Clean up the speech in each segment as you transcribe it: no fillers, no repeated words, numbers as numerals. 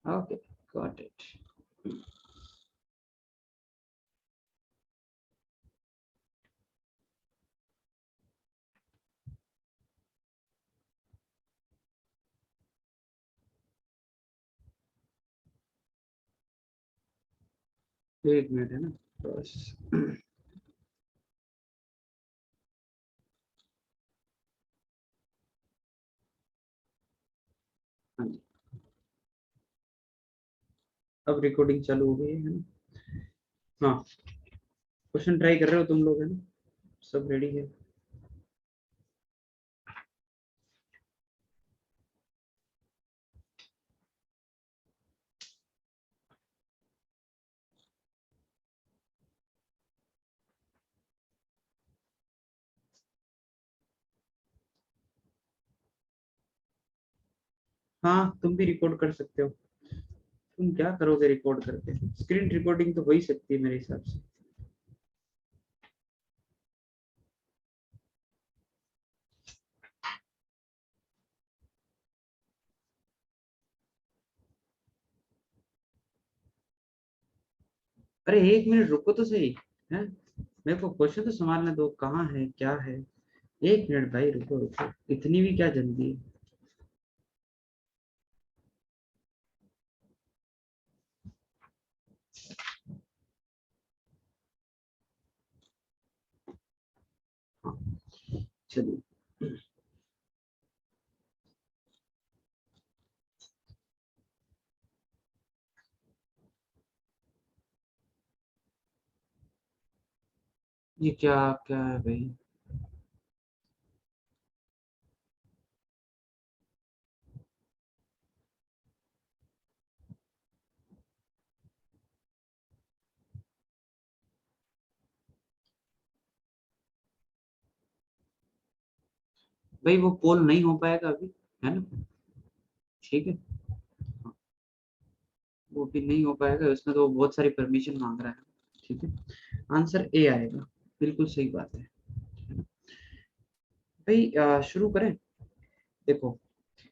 Okay, got it. एक minute है ना बस। हाँ जी, अब रिकॉर्डिंग चालू हो गई है ना। हाँ, क्वेश्चन ट्राई कर रहे हो तुम लोग, है ना? सब रेडी है? हाँ, तुम भी रिकॉर्ड कर सकते हो। तुम क्या करोगे रिकॉर्ड करके? स्क्रीन रिकॉर्डिंग तो हो ही सकती है मेरे हिसाब से। अरे एक मिनट रुको तो सही। है, मेरे को क्वेश्चन तो संभालने दो, कहाँ है क्या है। एक मिनट भाई, रुको रुको, इतनी भी क्या जल्दी है? हाँ, चलिए। ये क्या क्या है भाई? भाई वो पोल नहीं हो पाएगा अभी, है ना? ठीक है। हाँ, वो भी नहीं हो पाएगा, उसमें तो वो बहुत सारी परमिशन मांग रहा है। ठीक है, आंसर ए आएगा। बिल्कुल सही बात है ना? भाई शुरू करें। देखो,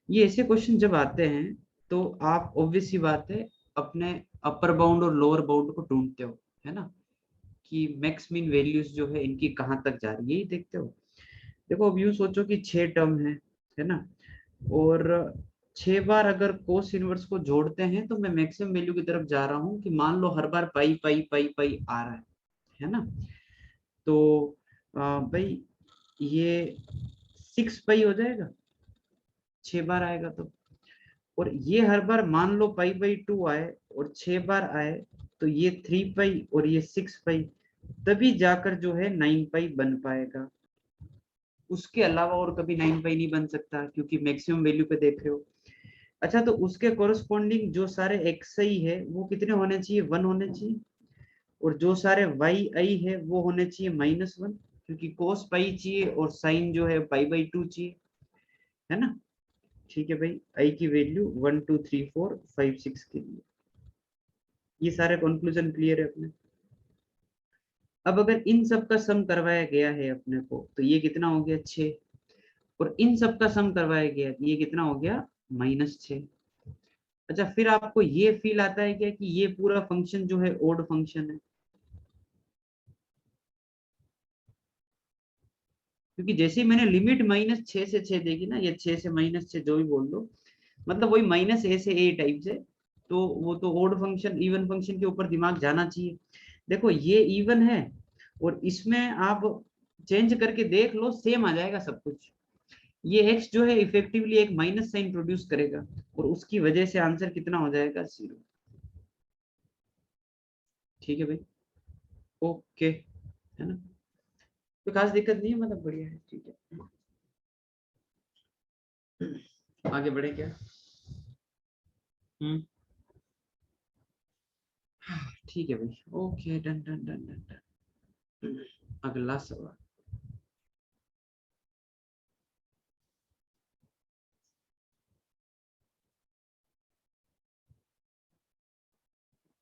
ये ऐसे क्वेश्चन जब आते हैं तो आप ऑब्वियस सी बात है, अपने अपर बाउंड और लोअर बाउंड को ढूंढते हो, है ना? कि मैक्स मीन वैल्यूज जो है इनकी कहाँ तक जा रही है, यही देखते हो। देखो, अब यूं सोचो कि 6 टर्म है ना? और 6 बार अगर कोस इनवर्स को जोड़ते हैं तो मैं मैक्सिमम वैल्यू की तरफ जा रहा हूँ, कि मान लो हर बार पाई पाई पाई पाई आ रहा है ना? तो भाई ये 6 पाई हो जाएगा, 6 बार आएगा तो। और ये हर बार मान लो पाई/2 आए और 6 बार आए, तो ये 3 पाई और ये 6 पाई, तभी जाकर जो है 9 पाई बन पाएगा। उसके अलावा और कभी 9 पाई नहीं बन सकता, क्योंकि मैक्सिमम वैल्यू पे देख रहे हो। अच्छा, तो उसके कोरस्पॉन्डिंग जो सारे एक्स आई है वो कितने होने चाहिए? 1 होने चाहिए। और जो सारे वाई आई है वो होने चाहिए -1, क्योंकि कोस पाई चाहिए और साइन जो है पाई/2 चाहिए, है ना? ठीक है भाई, आई की वैल्यू 1 2 3 4 5 6 के लिए। ये सारे कंक्लूजन क्लियर है अपने। अब अगर इन सब का सम करवाया गया है अपने को, तो ये कितना हो गया? 6। और इन सब का सम करवाया गया, ये कितना हो गया? -6। अच्छा, फिर आपको ये फील आता है क्या कि ये पूरा फंक्शन जो है ओड फंक्शन है? क्योंकि जैसे ही मैंने लिमिट -6 से 6 देखी ना, ये 6 से -6 जो भी बोल दो, मतलब वही -a से a टाइप से, तो वो तो ओड फंक्शन इवन फंक्शन के ऊपर दिमाग जाना चाहिए। देखो, ये इवन है, और इसमें आप चेंज करके देख लो, सेम आ जाएगा सब कुछ। ये x जो है इफेक्टिवली एक माइनस साइन प्रोड्यूस करेगा, और उसकी वजह से आंसर कितना हो जाएगा? 0। ठीक है भाई, ओके, है ना? कोई खास दिक्कत नहीं है, मतलब बढ़िया है, ठीक है। आगे बढ़े क्या? हम्म, ठीक है भाई, okay, done done done done done. अगला सवाल।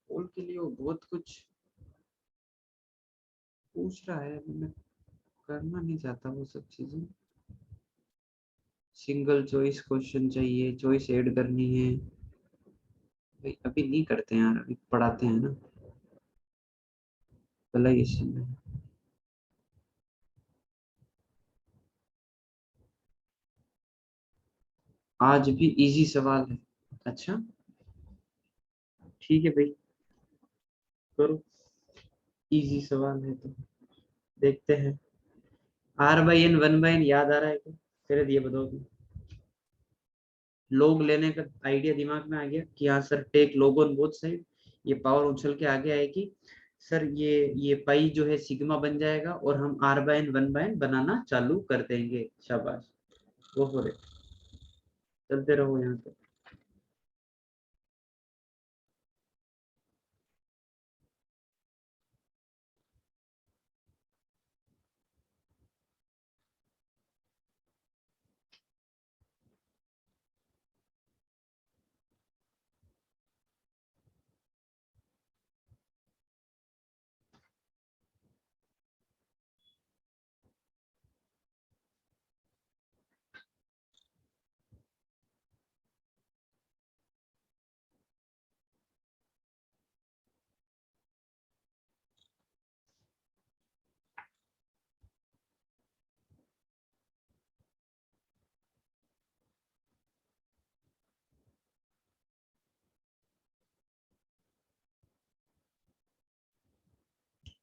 पोल के लिए वो बहुत कुछ पूछ रहा है, अभी मैं करना नहीं चाहता वो सब चीजें। सिंगल चॉइस क्वेश्चन चाहिए, चॉइस ऐड करनी है, भाई अभी नहीं करते हैं यार, अभी पढ़ाते हैं ना, पहला ये सीन है। आज भी इजी सवाल है। अच्छा ठीक है भाई, करो, इजी सवाल है तो देखते हैं। R by n one by n याद आ रहा है क्या? फिर ये बताओ तुम। लोग लेने का आइडिया दिमाग में आ गया कि हाँ सर, टेक लोग ऑन बोथ साइड, ये पावर उछल के आगे आएगी। सर ये पाई जो है सिग्मा बन जाएगा और हम R by N one by N बनाना चालू कर देंगे। शाबाश, वो हो रहे, चलते रहो यहाँ पे।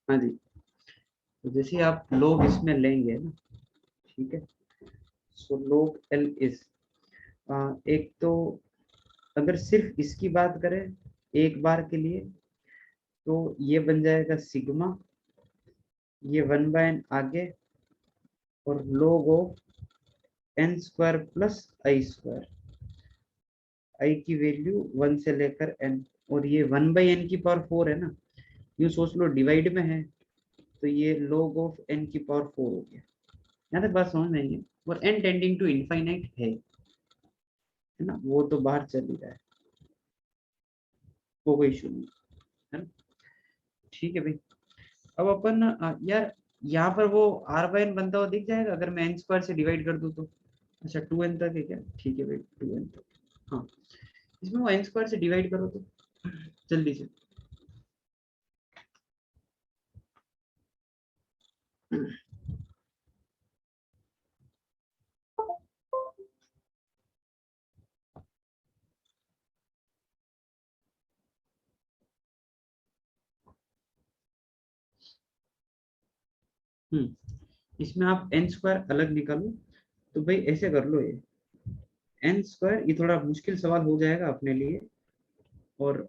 हाँ जी, तो जैसे आप लोग इसमें लेंगे ना, ठीक है, सो लोग एल इज, एक तो अगर सिर्फ इसकी बात करें एक बार के लिए, तो ये बन जाएगा सिग्मा, ये वन बाय एन आगे, और log of N square plus I square, I की वैल्यू 1 से लेकर n, और ये 1/n⁴ है ना, यूं सोच लो डिवाइड में है, तो ये log ऑफ n⁴ हो गया। यहाँ तक बात समझ में आई है? और n टेंडिंग टू इनफाइनाइट है ना, वो तो बाहर चल ही रहा है, वो कोई इशू नहीं है ना। ठीक है भाई, अब अपन यार यहाँ पर वो आर बाय एन बनता हुआ दिख जाएगा अगर मैं एन स्क्वायर से डिवाइड कर दूं तो। अच्छा 2n तक है क्या? ठीक है भाई 2n तक, हाँ, इसमें वो एन स्क्वायर से डिवाइड करो तो जल्दी से। इसमें आप एन स्क्वायर अलग निकालो, तो भाई ऐसे कर लो, ये एन स्क्वायर, ये थोड़ा मुश्किल सवाल हो जाएगा अपने लिए, और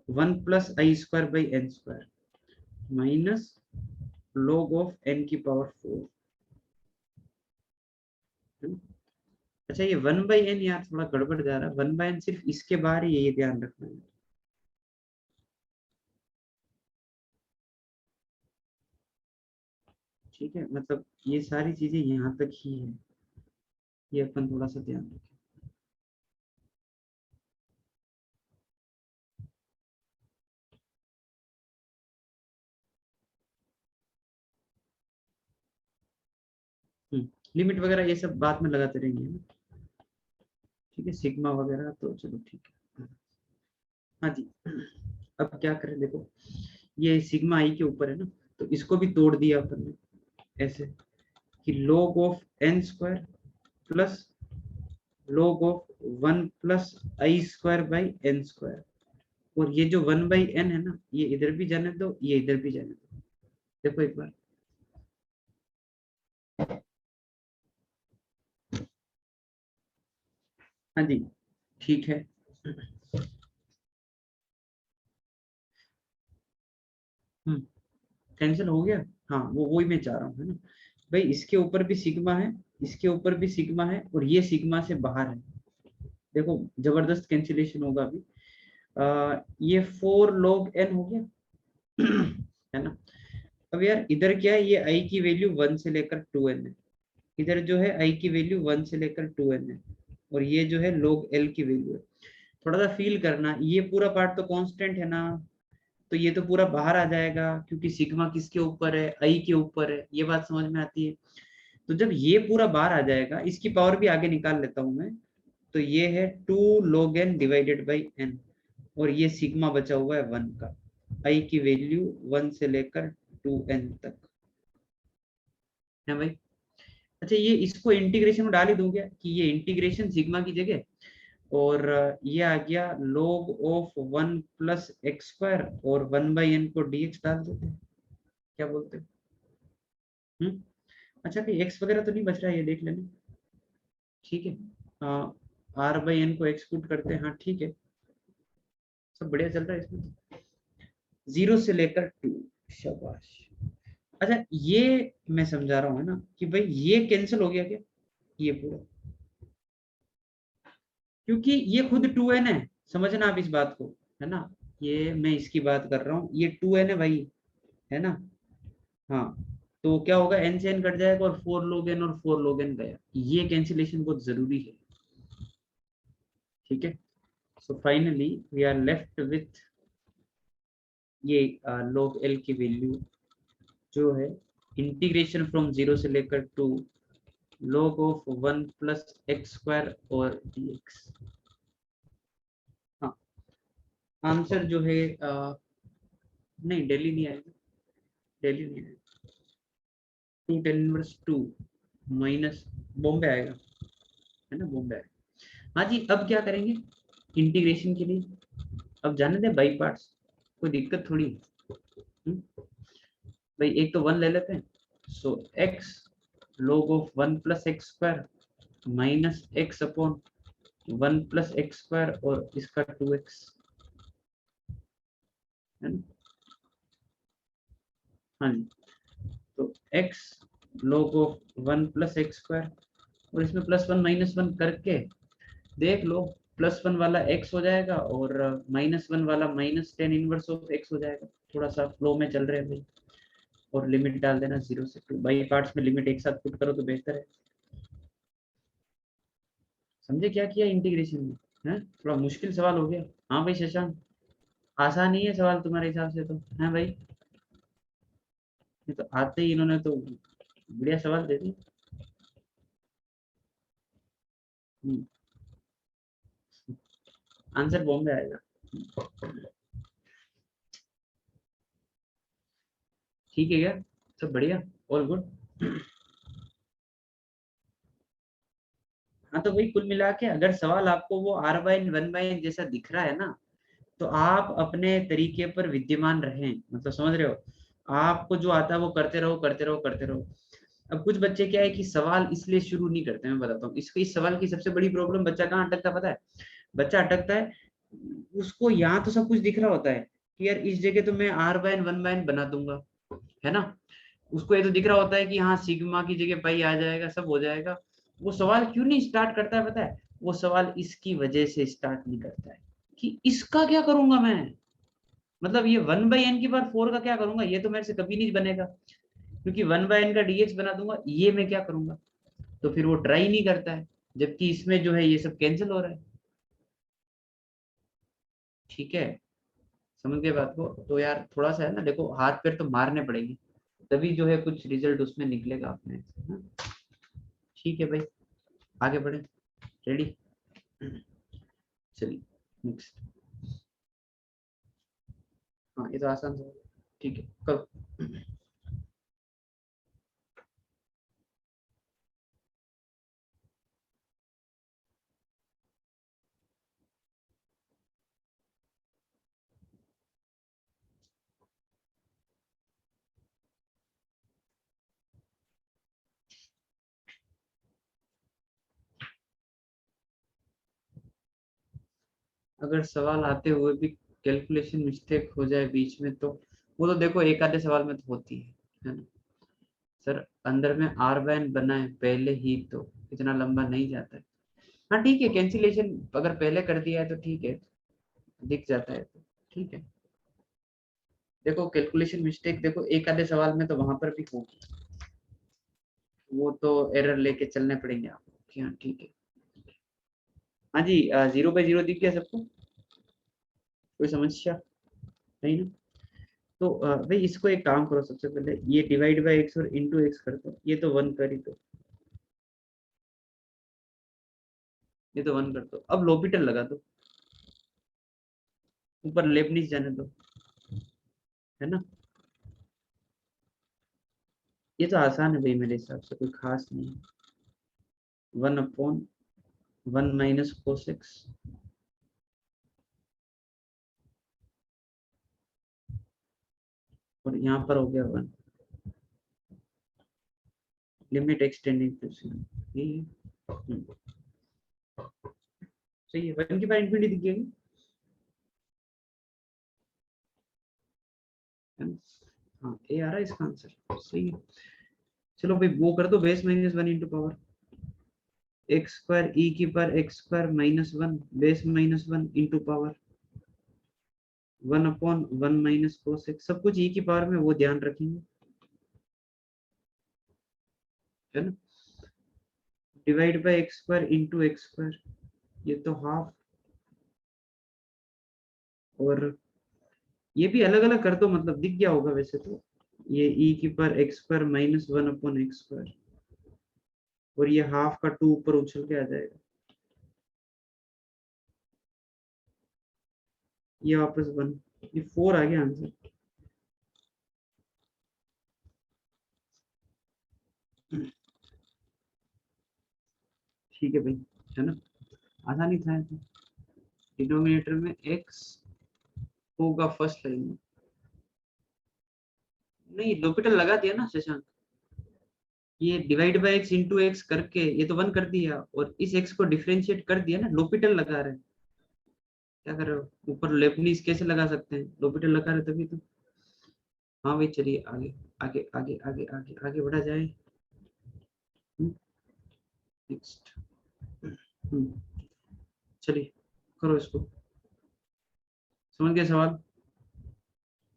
1 + i² / n² minus log of n⁴ है ना? अच्छा ये 1/n यार थोड़ा गड़बड़ जा रहा है, 1/n सिर्फ इसके बाहर ही है, ये ध्यान रखना है। ठीक है, मतलब ये सारी चीजें यहाँ तक ही है, ये अपन थोड़ा सा ध्यान रखें। लिमिट वगैरह ये सब बाद में लगाते रहेंगे ना, ठीक है, सिग्मा वगैरह तो चलो ठीक है। हाँ जी, अब क्या करें देखो, ये सिग्मा आई के ऊपर है ना, तो इसको भी तोड़ दिया अपन ने ऐसे कि log of n² plus log of 1 + i² / n², और ये जो 1/n है ना, ये इधर भी जाने दो, ये इधर भी जाने दो। देखो एक बार, हाँ जी ठीक है। कैंसिल हो गया, हाँ वो वही मैं चाह रहा हूँ है ना भाई, इसके ऊपर भी सिग्मा है, इसके ऊपर भी सिग्मा है, और ये सिग्मा से बाहर है, देखो जबरदस्त कैंसिलेशन होगा अभी। ये 4 log n हो गया है ना। अब यार इधर क्या है, ये आई की वैल्यू 1 से लेकर 2n है, इधर जो है आई की वैल्यू 1 से लेकर 2n है, और ये जो है log l की वैल्यू है। थोड़ा सा फील करना, ये पूरा पार्ट तो कांस्टेंट है ना, तो ये तो पूरा बाहर आ जाएगा, क्योंकि सिग्मा किसके ऊपर है, आई के ऊपर है, ये बात समझ में आती है। तो जब ये पूरा बाहर आ जाएगा, इसकी पावर भी आगे निकाल लेता हूं मैं, तो ये है 2 log n / n, और ये सिग्मा बचा हुआ है 1 का, आई की वैल्यू 1 से लेकर 2n तक है भाई। अच्छा ये इसको इंटीग्रेशन में डाल ही दूं क्या कि ये इंटीग्रेशन सिग्मा की जगह, और ये आ गया log of 1 plus x square और 1/n को dx डाल देते हैं, क्या बोलते हो? अच्छा कि एक्स वगैरह तो नहीं बच रहा है, ये देख लेना। ठीक है, r/n को एक्स पुट करते हैं, हाँ ठीक है, सब बढ़िया चल रहा है इसमें, 0 से लेकर 2, शाबाश। अच्छा ये मैं समझा रहा हूँ है ना कि भाई ये कैंसिल हो गया क्या, ये पूरा, क्योंकि ये खुद 2n है, समझना आप इस बात को, है ना, ये मैं इसकी बात कर रहा हूँ, ये 2n है भाई, है ना। हाँ, तो क्या होगा, n से n कट जाएगा और 4 log n और 4 log n गया, ये कैंसिलेशन बहुत जरूरी है। ठीक है, so finally we are left with ये log l की वैल्यू जो है इंटीग्रेशन फ्रॉम 0 से लेकर 2 log of 1 plus x square और dx। हाँ, आंसर जो है नहीं डेली नहीं आएगा, डेली नहीं आएगा, 2 tan इनवर्स 2 माइनस बॉम्बे आएगा, है ना, बॉम्बे आएगा। हाँ जी, अब क्या करेंगे इंटीग्रेशन के लिए, अब जाने दे बाई पार्ट्स, कोई दिक्कत थोड़ी है। भाई एक तो 1 ले लेते हैं, सो x log of 1 plus x square minus x upon 1 plus x square और इसका 2x, है ना। हाँ जी, तो x log of 1 plus x square और इसमें +1 -1 करके देख लो, +1 वाला x हो जाएगा और -1 वाला minus tan inverse of x हो जाएगा। थोड़ा सा फ्लो में चल रहे हैं भाई, और लिमिट डाल देना 0 से 2, बाई पार्ट्स में लिमिट एक साथ पुट करो तो बेहतर है। समझे क्या किया इंटीग्रेशन में, है थोड़ा मुश्किल सवाल हो गया। हाँ भाई शशांक, आसान ही है सवाल तुम्हारे हिसाब से तो, है भाई, ये तो आते ही इन्होंने तो बढ़िया सवाल दे दिए। आंसर बॉम्बे आएगा। ठीक है क्या, सब बढ़िया, ऑल गुड। हाँ तो भाई कुल मिला के अगर सवाल आपको वो r/1/n जैसा दिख रहा है ना, तो आप अपने तरीके पर विद्यमान रहें, मतलब समझ रहे हो, आपको जो आता है वो करते रहो करते रहो करते रहो। अब कुछ बच्चे क्या है कि सवाल इसलिए शुरू नहीं करते, मैं बताता हूँ इसको, इस सवाल की सबसे बड़ी प्रॉब्लम, बच्चा कहाँ अटकता है पता है, बच्चा अटकता है, उसको यहाँ तो सब कुछ दिख रहा होता है कि यार इस जगह तो मैं r/1/n बना दूंगा, है ना, उसको ये तो दिख रहा होता है कि हाँ सिग्मा की जगह पाई आ जाएगा, सब हो जाएगा। वो सवाल क्यों नहीं स्टार्ट करता है पता है, वो सवाल इसकी वजह से स्टार्ट नहीं करता है कि इसका क्या करूंगा मैं, मतलब ये 1/n की बार 4 का क्या करूंगा, ये तो मेरे से कभी नहीं बनेगा, क्योंकि 1/n का dx बना दूंगा, ये मैं क्या करूंगा, तो फिर वो ट्राई नहीं करता है, जबकि इसमें जो है ये सब कैंसिल हो रहा है। ठीक है, समझ गए बात को, तो यार थोड़ा सा है ना, देखो हाथ पैर तो मारने पड़ेंगे, तभी जो है कुछ रिजल्ट उसमें निकलेगा अपने, हाँ? ठीक है भाई, आगे बढ़े, रेडी, चलिए नेक्स्ट। हाँ ये तो आसान सा है। ठीक है, कब, अगर सवाल आते हुए भी कैलकुलेशन मिस्टेक हो जाए बीच में, तो वो तो देखो एक आधे सवाल में तो होती है ना सर, अंदर में r/n बना है पहले ही तो इतना लंबा नहीं जाता है। हाँ ठीक है, कैंसिलेशन अगर पहले कर दिया है तो ठीक है, दिख जाता है तो ठीक है। देखो कैलकुलेशन मिस्टेक देखो एक आधे सवाल में तो वहां पर भी होगी, वो तो एरर लेके चलने पड़ेंगे आपको, हाँ ठीक है। हाँ जी, 0/0 दिख गया सबको, कोई समस्या नहीं ना, तो भाई इसको एक काम करो, सबसे पहले ये डिवाइड बाय एक्स और इंटू एक्स कर दो, ये तो 1 कर ही दो, ये तो 1 कर दो, अब लॉपिटल लगा दो, ऊपर लेबनिज जाने दो, है ना। ये तो आसान है भाई, मेरे हिसाब से कोई खास नहीं है। 1/1 माइनस कोसेक्स, और यहाँ पर हो गया 1, लिमिट एक्सटेंडिंग टू 0। यही है। सही है, 1 की पावर इंफिनिटी दिख गई है ना। हाँ, ए आ रहा है इसका आंसर, सही है। चलो भाई वो कर दो, base minus 1 into power x square e की power x square minus 1 base minus 1 into power 1/1 minus cos x, सब कुछ ई की पावर में, वो ध्यान रखेंगे, है ना। Divide by x square into x square, ये तो हाफ, और ये भी अलग अलग कर दो, मतलब दिख गया होगा वैसे तो। ये ई की power x square minus 1/x square, और ये हाफ का 2 ऊपर उछल के आ जाएगा, ये वापस 1, ये 4 आ गया आंसर। ठीक है भाई, है ना, आसानी था। डिनोमिनेटर में x होगा फर्स्ट लाइन में, नहीं लोपिटल लगा दिया ना शशांक। ये divide by x into x करके ये तो 1 कर दिया, और इस x को डिफरेंशिएट कर दिया ना, लोपिटल लगा रहे हैं। क्या कर रहे हो, ऊपर लेबनीज कैसे लगा सकते हैं, लोपिटल लगा रहे तभी तो। हाँ भाई चलिए आगे, आगे आगे आगे आगे आगे बढ़ा जाए। नेक्स्ट। चलिए करो इसको, समझ गए सवाल,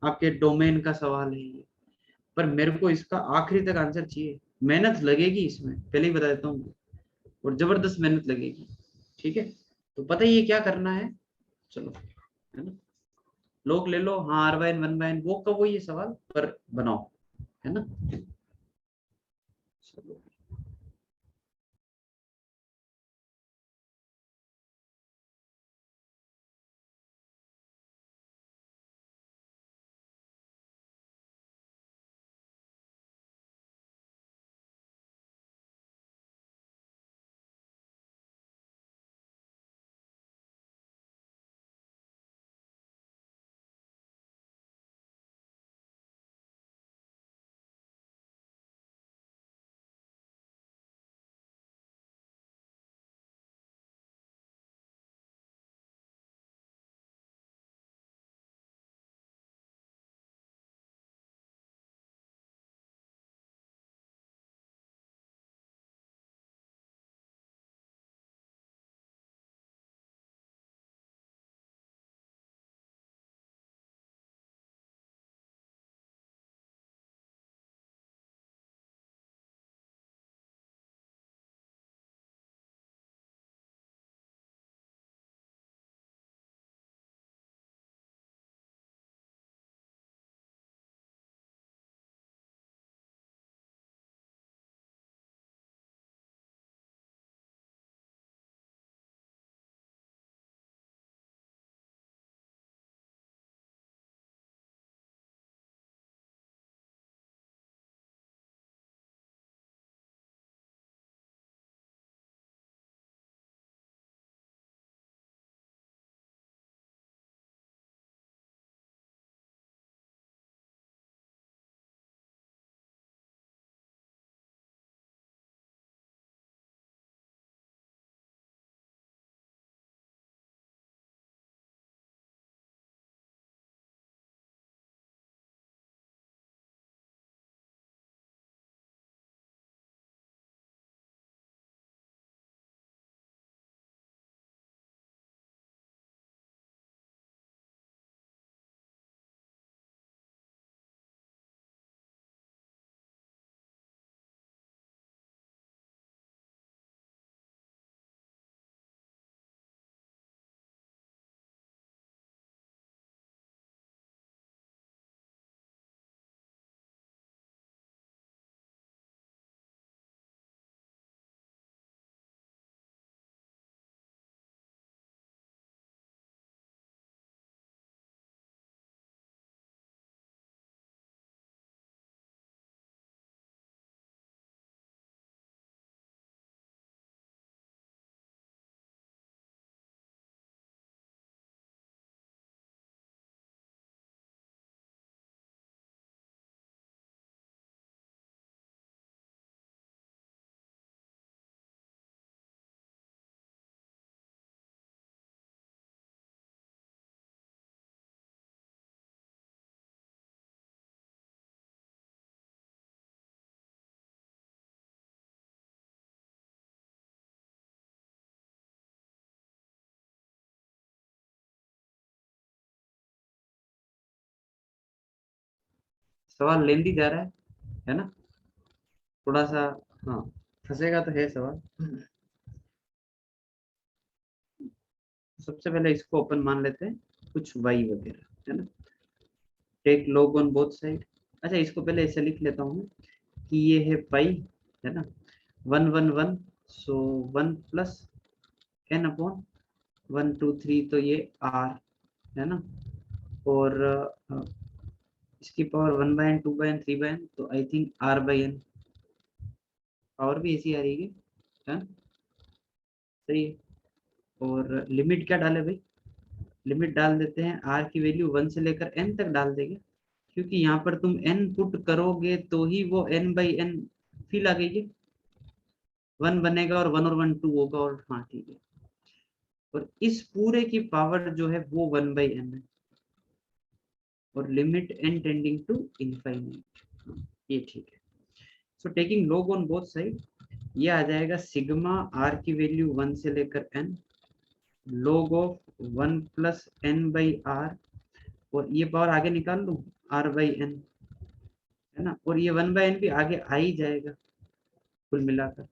आपके डोमेन का सवाल है ये। पर मेरे को इसका आखिरी तक आंसर चाहिए, मेहनत लगेगी इसमें, पहले ही बता देता हूँ, और जबरदस्त मेहनत लगेगी। ठीक है, तो पता ही है क्या करना है। चलो, है ना, लोग ले लो, हाँ R/n 1/n वो का वो ये सवाल पर बनाओ, है ना। चलो। सवाल लेंदी जा रहा है ना, थोड़ा सा। हाँ, फंसेगा तो है सवाल। सबसे पहले इसको ओपन मान लेते हैं, कुछ वाई वगैरह है ना, take log on both side. अच्छा, इसको पहले ऐसे लिख लेता हूँ कि ये है पाई, है ना, 1 1 1, सो 1 प्लस एन अपॉन 1 2 3, तो ये आर है ना, और इसकी पावर 1/n 2/n 3/n, तो आई थिंक r/n, पावर भी ऐसी आ रही है, सही है। और लिमिट क्या डाले भाई, लिमिट डाल देते हैं r की वैल्यू 1 से लेकर n तक डाल देंगे, क्योंकि यहाँ पर तुम n पुट करोगे तो ही वो n/n फील आ गई है, 1 बनेगा और 1 और 1 2 होगा, और हाँ ठीक है। और इस पूरे की पावर जो है वो 1/n है, और limit n tending to infinite, ये ठीक है। So taking log on both side, ये आ जाएगा सिग्मा r की वैल्यू 1 से लेकर n, log of 1 plus n by r, और ये पावर आगे निकाल लूं r/n, है ना, और ये 1/n भी आगे आ ही जाएगा कुल मिलाकर,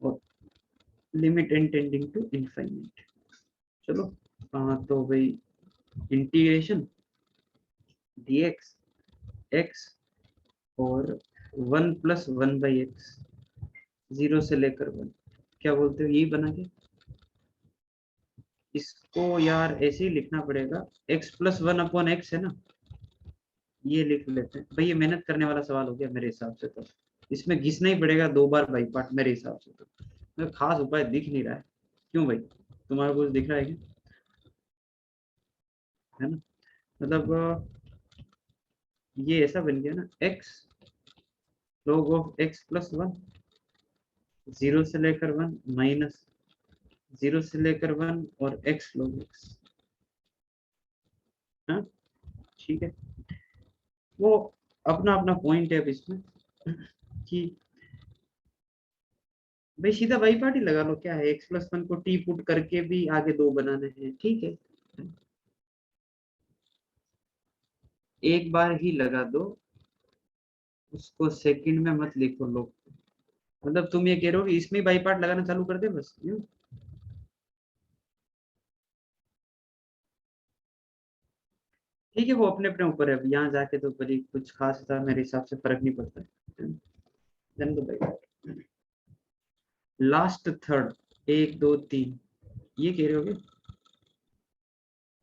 और limit n tending to infinite. चलो, तो भाई इंटीग्रेशन dx x और 1 प्लस 1/x, 0 से लेकर 1, क्या बोलते हो, यही बना के। इसको यार ऐसे ही लिखना पड़ेगा, x प्लस 1/x है ना, ये लिख लेते हैं भाई। ये मेहनत करने वाला सवाल हो गया मेरे हिसाब से, तो इसमें घिसना ही पड़ेगा 2 बार बाई पार्ट मेरे हिसाब से, तो मेरे खास उपाय दिख नहीं रहा है। क्यों भाई, तुम्हारा कुछ दिख रहा है क्या, है ना, मतलब ये ऐसा बन गया ना, x log of x plus 1, 0 से लेकर 1 माइनस 0 से लेकर 1 और x log x, हाँ ठीक है। वो अपना अपना पॉइंट है अब इसमें कि भाई सीधा बाई पार्ट ही लगा लो, क्या है, x प्लस 1 को t पुट करके भी आगे 2 बनाने हैं, ठीक है, एक बार ही लगा दो, उसको सेकंड में मत लिखो लोग। मतलब तुम ये कह रहे हो कि इसमें बाई पार्ट लगाना चालू कर दे बस, यूं। ठीक है, वो अपने अपने ऊपर है, अब यहाँ जाके तो बड़ी कुछ खास था मेरे हिसाब से फर्क नहीं पड़ता है, देन तो बाई लास्ट थर्ड 1 2 3, ये कह रहे हो क्या,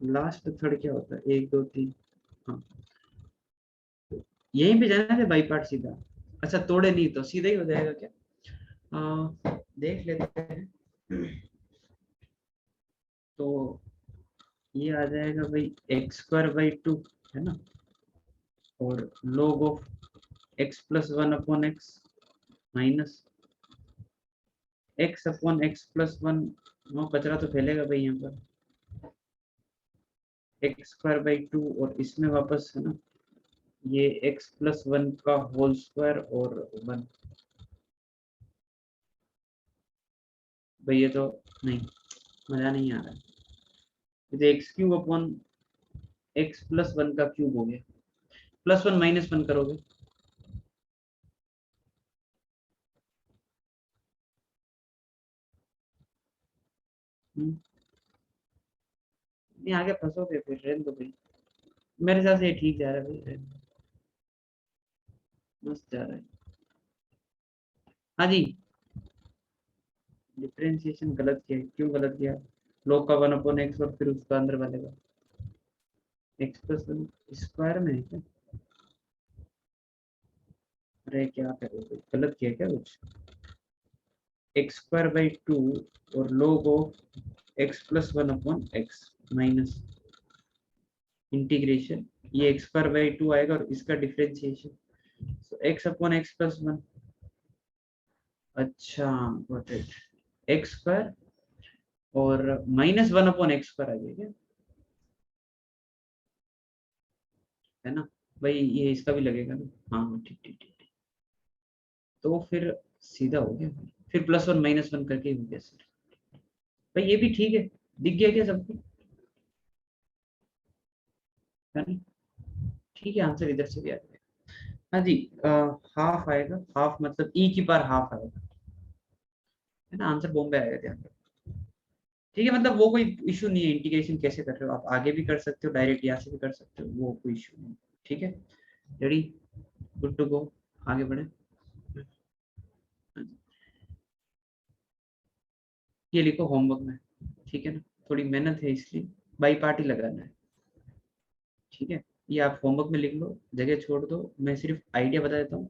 लास्ट थर्ड क्या होता है 1 2 3, हाँ यहीं पे जाना है बाई पार्ट सीधा। अच्छा, तोड़े नहीं तो सीधा ही हो जाएगा क्या, देख लेते हैं। तो ये आ जाएगा भाई x²/2, है ना, और log of x plus 1/x minus x/x+1, no कचरा तो फैलेगा भाई यहाँ पर, x²/2, और इसमें वापस है ना, ये x+1 का होल स्क्वायर और 1, भाई ये तो नहीं, मजा नहीं आ रहा है, ये तो x³ x+1 का क्यूब हो गया, +1 -1 करोगे, नहीं आगे फंसोगे फिर, रहने दो भाई, मेरे हिसाब से ये ठीक जा रहा है भाई, मस्त जा रहा है। हाँ जी, डिफरेंशिएशन गलत किया, क्यों गलत किया, log का 1/x और फिर उसका अंदर वाले का x+1 स्क्वायर में है क्या, अरे क्या करोगे, गलत किया क्या कुछ, x²/2 और log of x+1/x minus integration, ये x²/2 आएगा और इसका डिफरेंशिएशन, so x/x+1, अच्छा गॉट इट, x² और -1/x² आ गया क्या, है ना भाई, ये इसका भी लगेगा ना, हाँ ठीक ठीक ठीक, तो फिर सीधा हो गया, फिर +1 -1 करके ही हो गया सर, भाई ये भी ठीक है, दिख गया क्या सबको, है ना, ठीक है, आंसर इधर से भी आ गया। हाँ जी, हाफ आएगा, हाफ मतलब ई की पावर हाफ आएगा, है ना, आंसर बॉम्बे आएगा ध्यान रखो। ठीक है, मतलब वो कोई इशू नहीं है, इंटीग्रेशन कैसे कर रहे हो आप, आगे भी कर सकते हो डायरेक्ट, यहाँ से भी कर सकते हो, वो कोई इशू नहीं। ठीक है, रेडी, गुड टू गो, आगे बढ़े। ये लिखो होमवर्क में, ठीक है ना, थोड़ी मेहनत है इसलिए बाई पार्ट ही लगाना है। ठीक है, ये आप होमवर्क में लिख लो, जगह छोड़ दो, मैं सिर्फ आइडिया बता देता हूँ।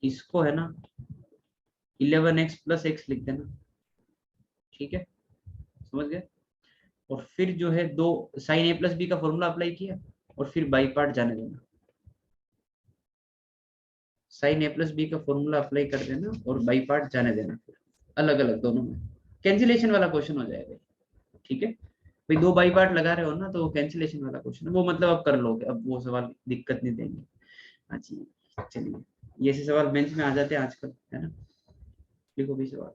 इसको है ना 11x प्लस एक्स लिख देना, ठीक है, समझ गए। और फिर जो है दो साइन ए प्लस बी का फॉर्मूला अप्लाई किया, और फिर बाई पार्ट जाने देना, साइन ए प्लस बी का फॉर्मूला अप्लाई कर देना और बाई पार्ट जाने देना, फिर अलग अलग दोनों में कैंसिलेशन वाला क्वेश्चन हो जाएगा। ठीक है भाई, दो बाई पार्ट लगा रहे हो ना, तो वो कैंसिलेशन वाला क्वेश्चन है वो, मतलब अब कर लोगे, अब वो सवाल दिक्कत नहीं देंगे। हाँ जी, चलिए, ये ऐसे सवाल बेंच में आ जाते हैं आजकल, है ना, लिखो भी सवाल।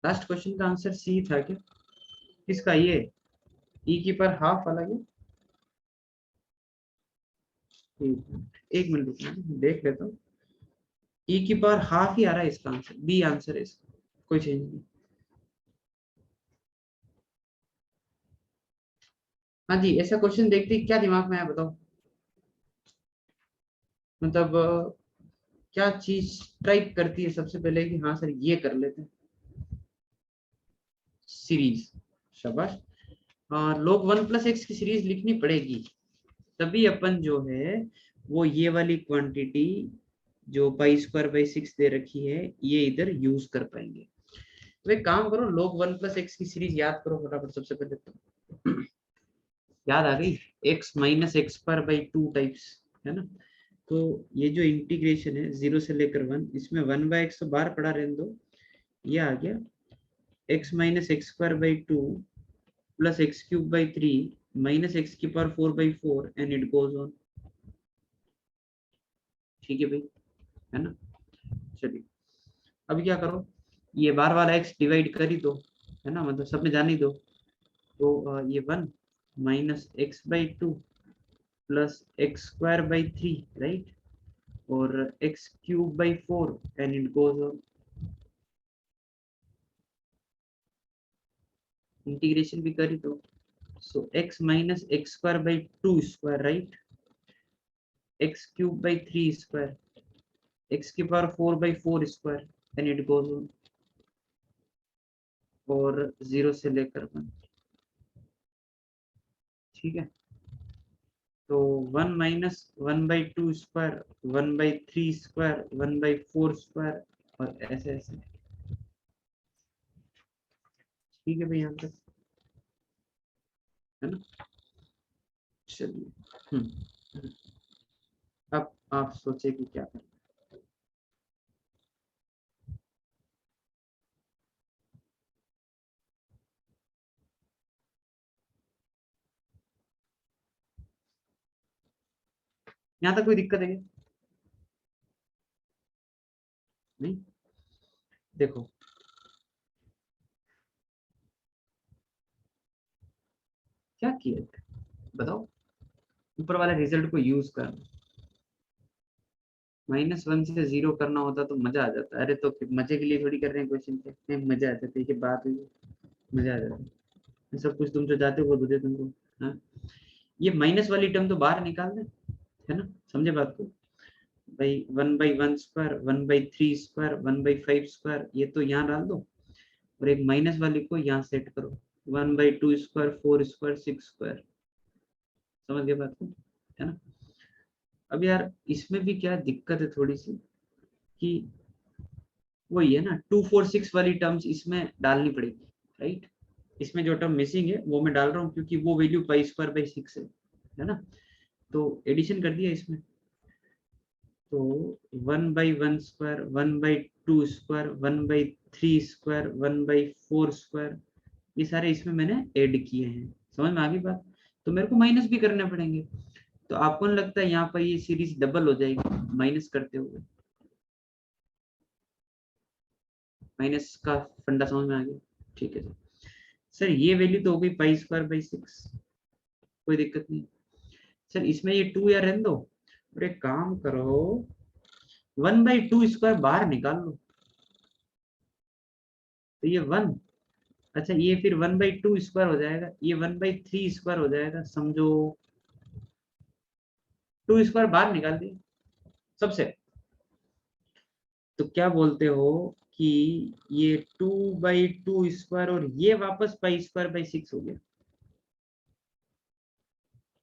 लास्ट क्वेश्चन का आंसर सी था क्या, किसका, ये ई की पर हाफ वाला ये। एक मिनट रुकना, देख लेता हूँ, ई की पावर हाफ ही आ रहा है इसका आंसर, बी आंसर है इसका, कोई चेंज नहीं। हाँ जी, ऐसा क्वेश्चन देखते ही क्या दिमाग में आया बताओ, मतलब क्या चीज स्ट्राइक करती है सबसे पहले कि हाँ सर ये कर लेते हैं, सीरीज, शाबाश। हाँ, लोग वन प्लस एक्स की सीरीज लिखनी पड़ेगी, तभी अपन जो है वो ये वाली क्वांटिटी जो पाई स्क्वायर बाई सिक्स दे रखी है ये इधर यूज कर पाएंगे। तो एक काम करो, लोग वन प्लस एक्स की सीरीज याद करो फटाफट सबसे पहले तो। याद आ गई, एक्स माइनस एक्स पर बाई टू टाइप्स, है ना। तो ये जो इंटीग्रेशन है जीरो से लेकर वन, इसमें वन बाय एक्स तो बाहर पड़ा रहने दो, ये आ गया x minus x square by two plus x cube by three minus x की power four by four and it goes on. ठीक है भाई, है ना, चलिए, अभी क्या करो, ये बार वाला एक्स डिवाइड कर ही दो, है ना, मतलब सब में जाने ही दो, तो ये one minus x by two plus x square by three, right, और x cube by four and it goes on, integration भी कर ही दो, so x minus x square by two square, right, x cube by three square, x की power four by four square and it goes on, और zero से लेकर one. ठीक है, तो one minus one by two square, one by three square, one by four square, और ऐसे ऐसे। ठीक है भाई, यहाँ तक, है ना, चलिए। हम्म, अब आप सोचे कि क्या करें। यहाँ तक कोई दिक्कत है क्या? नहीं, देखो, क्या किया बताओ, ऊपर वाले रिजल्ट को यूज करना, माइनस वन से जीरो करना होता तो मजा आ जाता, अरे तो फिर मजे के लिए थोड़ी कर रहे हैं क्वेश्चन के, नहीं मजा आ जाता है, कि बात हुई, मजा आ जाता है, सब कुछ तुम जो चाहते हो वो दे तुमको। हाँ, ये माइनस वाली टर्म तो बाहर निकाल दे, है ना, समझे बात को, भाई one by one square, one by three square, one by five square, ये तो यहाँ डाल दो, और एक माइनस वाली को यहाँ सेट करो, one by two square, four square, six square, समझ गए बात को, है ना। अब यार इसमें भी क्या दिक्कत है थोड़ी सी, कि वही है ना, टू फोर सिक्स वाली टर्म्स इसमें डालनी पड़ेगी, राइट, इसमें जो टर्म मिसिंग है वो मैं डाल रहा हूँ, क्योंकि वो value pi square by six है ना, तो एडिशन कर दिया इसमें, तो 1/1 स्क्वायर, 1/2 स्क्वायर, 1/3 स्क्वायर, 1/4 स्क्वायर, ये सारे इसमें मैंने ऐड किए हैं। समझ में आ गई बात? तो मेरे को माइनस भी करने पड़ेंगे। तो आपको नहीं लगता है यहाँ पर ये सीरीज डबल हो जाएगी माइनस करते हुए? माइनस का फंडा समझ में आ गया? ठीक है सर, ये वैल्यू तो हो गई π²/6, कोई दिक्कत नहीं। सर इसमें ये 2 यार रहने दो, और एक काम करो 1/2 स्क्वायर बाहर निकाल लो, तो ये 1, अच्छा ये फिर 1/2 स्क्वायर हो जाएगा, ये 1/3 स्क्वायर हो जाएगा, समझो 2 स्क्वायर बाहर निकाल दिए सबसे। तो क्या बोलते हो कि ये 2/2 स्क्वायर और ये वापस π²/6 हो गया।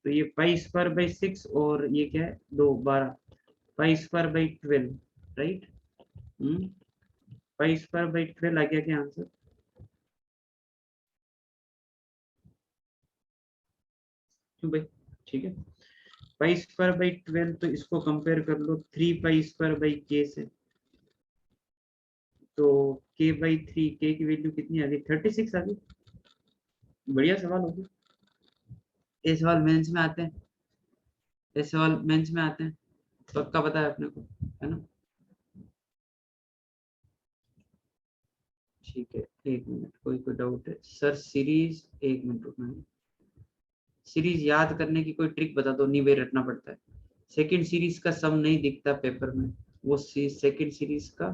तो ये π²/6 और ये क्या है 2 12, π²/12, राइट। π²/12 आ गया क्या आंसर? क्यों भाई? ठीक है, π²/12, तो इसको कंपेयर कर लो 3π²/k से, तो k/3, k की वैल्यू कितनी आ गई? 36 आ गई। बढ़िया सवाल हो गया। ये सवाल मेंस में आते हैं, ये सवाल मेंस में आते हैं, पक्का पता है अपने को, है ना? ठीक है, एक मिनट, कोई डाउट है सर? सीरीज, एक मिनट रुकना, सीरीज याद करने की कोई ट्रिक बता दो, नहीं भाई रटना पड़ता है। सेकंड सीरीज का सम नहीं दिखता पेपर में, वो सेकंड सीरीज का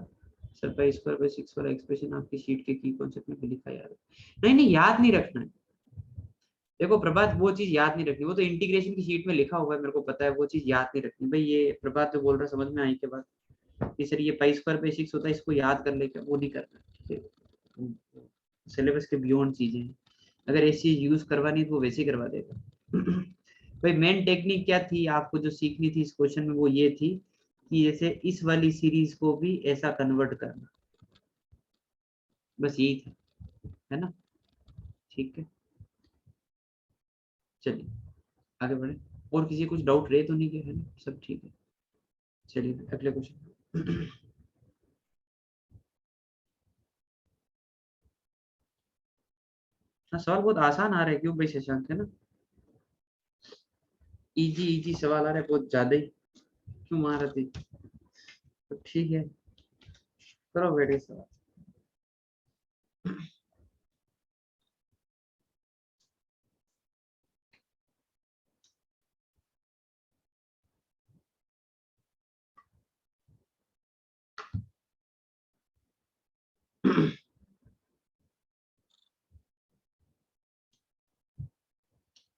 सर π²/6 वाला एक्सप्रेशन आपकी शीट के की कॉन्सेप्ट में भी लिखा याद है? नहीं नहीं, याद नहीं रखना है। देखो प्रभात, वो चीज याद नहीं रखनी, वो तो इंटीग्रेशन की शीट में लिखा हुआ है, मेरे को पता है, वो चीज याद नहीं रखनी भाई। ये प्रभात जो बोल रहा समझ में आई के बाद कि सर ये π²/6 होता है, इसको याद कर लेकर, वो नहीं करना, ठीक है? सिलेबस के बियॉन्ड चीजें हैं, अगर ऐसी चीज यूज करवानी तो वो वैसे ही करवा देगा। भाई मेन टेक्निक क्या थी आपको जो सीखनी थी इस क्वेश्चन में, वो ये थी कि जैसे इस वाली सीरीज को भी ऐसा कन्वर्ट करना, बस यही था, है ना? ठीक है, चलिए आगे बढ़े। और किसी कुछ डाउट रहे तो नहीं क्या, है ना? सब ठीक है, चलिए अगले क्वेश्चन। हाँ सवाल बहुत आसान आ रहा है, क्यों भाई शशांक, है ना? इजी इजी सवाल आ रहा है बहुत ज्यादा ही, क्यों महारथी? तो ठीक है, करो बेटे सवाल।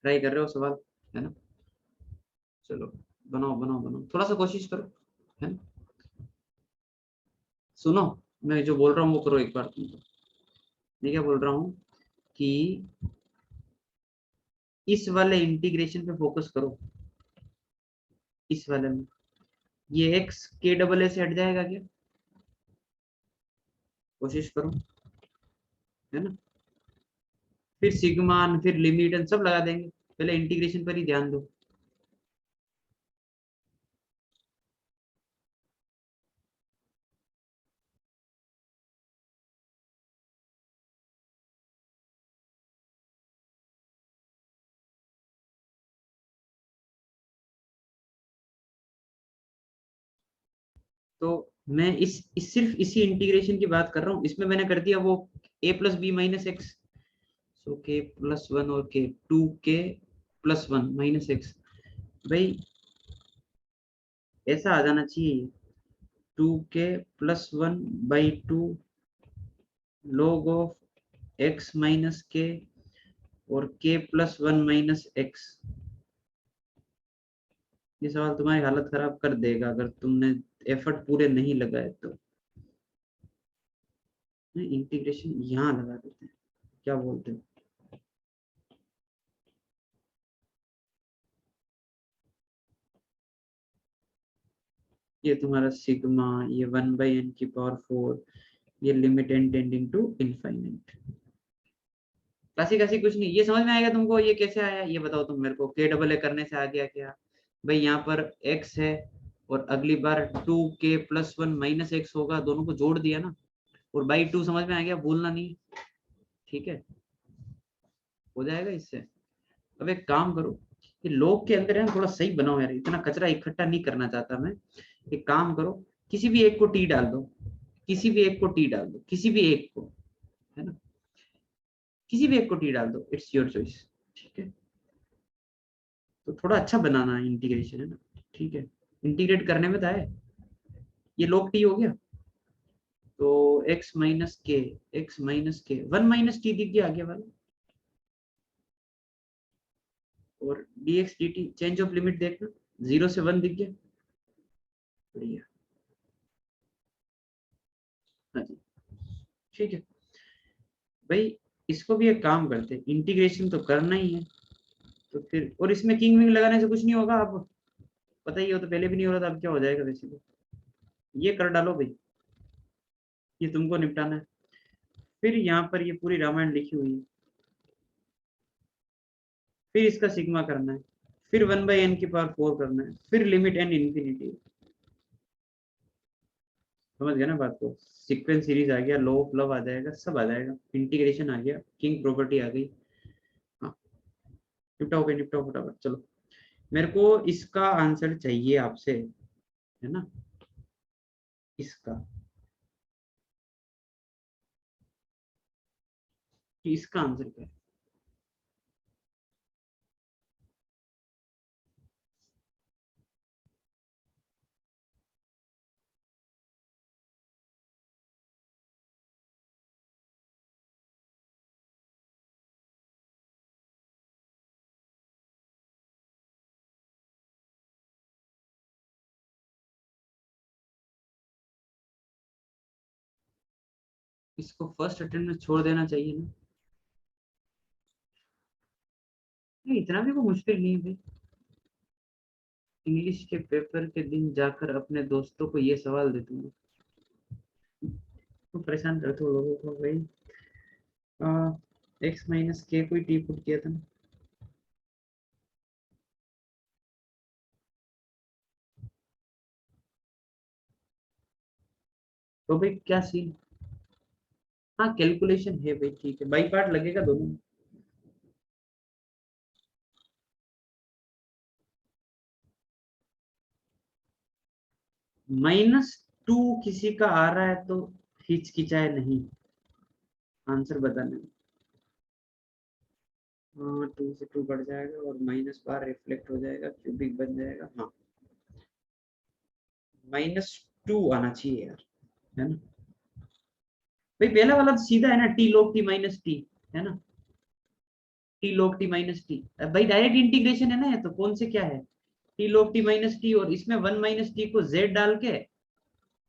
ट्राई कर रहे हो सवाल, है ना? चलो बनाओ बनाओ बनाओ, थोड़ा सा कोशिश करो, है ना? सुनो, मैं जो बोल रहा हूँ वो करो एक बार तुम तो। मैं क्या बोल रहा हूँ कि इस वाले इंटीग्रेशन पे फोकस करो, इस वाले में ये एक्स k AA से हट जाएगा क्या? कोशिश करो, है ना? फिर सिग्मान, फिर लिमिट सब लगा देंगे, पहले इंटीग्रेशन पर ही ध्यान दो। तो मैं इस सिर्फ इसी इंटीग्रेशन की बात कर रहा हूँ, इसमें मैंने कर दिया वो a+b - x, सो k+1 और k 2k+1 - x, भाई ऐसा आ जाना चाहिए 2k+1/2 log of x - k और k+1 - x। ये सवाल तुम्हारी हालत खराब कर देगा अगर तुमने एफर्ट पूरे नहीं लगाए तो। इंटीग्रेशन यहाँ लगा देते हैं, क्या बोलते हो? ये तुम्हारा सिग्मा, ये 1/n⁴, ये limit n tending to infinite. Classic ऐसी कुछ नहीं, ये समझ में आएगा तुमको? ये कैसे आया ये बताओ तुम मेरे को, k AA करने से आ गया क्या? भाई यहाँ पर x है, और अगली बार 2k+1 -x होगा, दोनों को जोड़ दिया ना, और बाई 2 समझ में आ गया, भूलना नहीं। ठीक है, हो जाएगा इससे। अब एक काम करो, कि लॉग के अंदर है ना थोड़ा सही बनाओ यार, इतना कचरा इकट्ठा नहीं करना चाहता मैं। एक काम करो, किसी भी एक को टी डाल दो, किसी भी एक को टी डाल दो, किसी भी एक को, है ना, किसी भी एक को टी डाल दो, इट्स योर चॉइस। ठीक है, तो थोड़ा अच्छा बनाना है इंटीग्रेशन, है ना। ठीक है, इंटीग्रेट करने में तो है, ये log टी हो गया, तो x-k 1 - t दिख गया आगे वाला, और dx dt change of limit देखना, 0 से 1 दिख गया, बढ़िया। हाँ जी, ठीक है भाई, इसको भी एक काम करते हैं, इंटीग्रेशन तो करना ही है, तो फिर और इसमें किंग विंग लगाने से कुछ नहीं होगा, आप पता ही हो, तो पहले भी नहीं हो रहा था, अब क्या हो जाएगा वैसे तो, ये कर डालो भाई, ये तुमको निपटाना है। फिर यहाँ पर ये पूरी रामायण लिखी हुई है, फिर इसका सिग्मा करना है, फिर 1/n⁴ करना है, फिर लिमिट n इंफिनिटी। समझ गया ना बात को, सीक्वेंस सीरीज आ गया, लॉ ऑफ लव आ जाएगा, सब आ जाएगा, इंटीग्रेशन आ गया, किंग प्रॉपर्टी आ गई। हाँ, निपटाओ भाई, निपटाओ फटाफट, चलो। मेरे को इसका आंसर चाहिए आपसे, है ना, इसका, कि इसका आंसर क्या है। इसको फर्स्ट अटेम्प्ट में छोड़ देना चाहिए ना, नहीं इतना भी वो मुश्किल नहीं है भाई। इंग्लिश के पेपर के दिन जाकर अपने दोस्तों को ये सवाल दे दूंगा, तो परेशान करते हो लोगों को भाई। x - k कोई टी पुट किया था ना, तो भाई क्या सीन। हाँ कैलकुलेशन है भाई, ठीक है, बाई पार्ट लगेगा दोनों में। -2 किसी का आ रहा है तो हिचकिचाए नहीं आंसर बताने में। हाँ 2 से 2 बढ़ जाएगा और माइनस बार रिफ्लेक्ट हो जाएगा, क्यूबिक बन जाएगा। हाँ -2 आना चाहिए यार, है ना भाई, पहला वाला तो सीधा है ना, T log t minus T, है ना, T log t minus T, भाई डायरेक्ट इंटीग्रेशन है ना, ये तो कौन से क्या है, T log t minus T, और इसमें 1 - t को z डाल के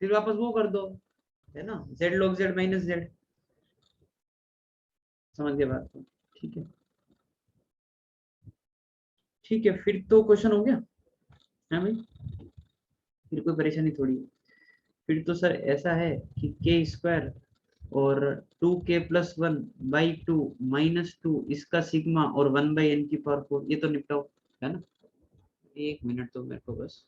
फिर वापस वो कर दो, है ना, z log z minus z। समझ गए बात को, ठीक है। ठीक है, फिर तो क्वेश्चन हो गया, है भाई, फिर कोई परेशानी थोड़ी है। फिर तो सर ऐसा है कि k² और 2k+1/2 इसका सिग्मा और 1/n⁴ ये तो निपटाओ, है ना। एक मिनट तो मेरे को बस।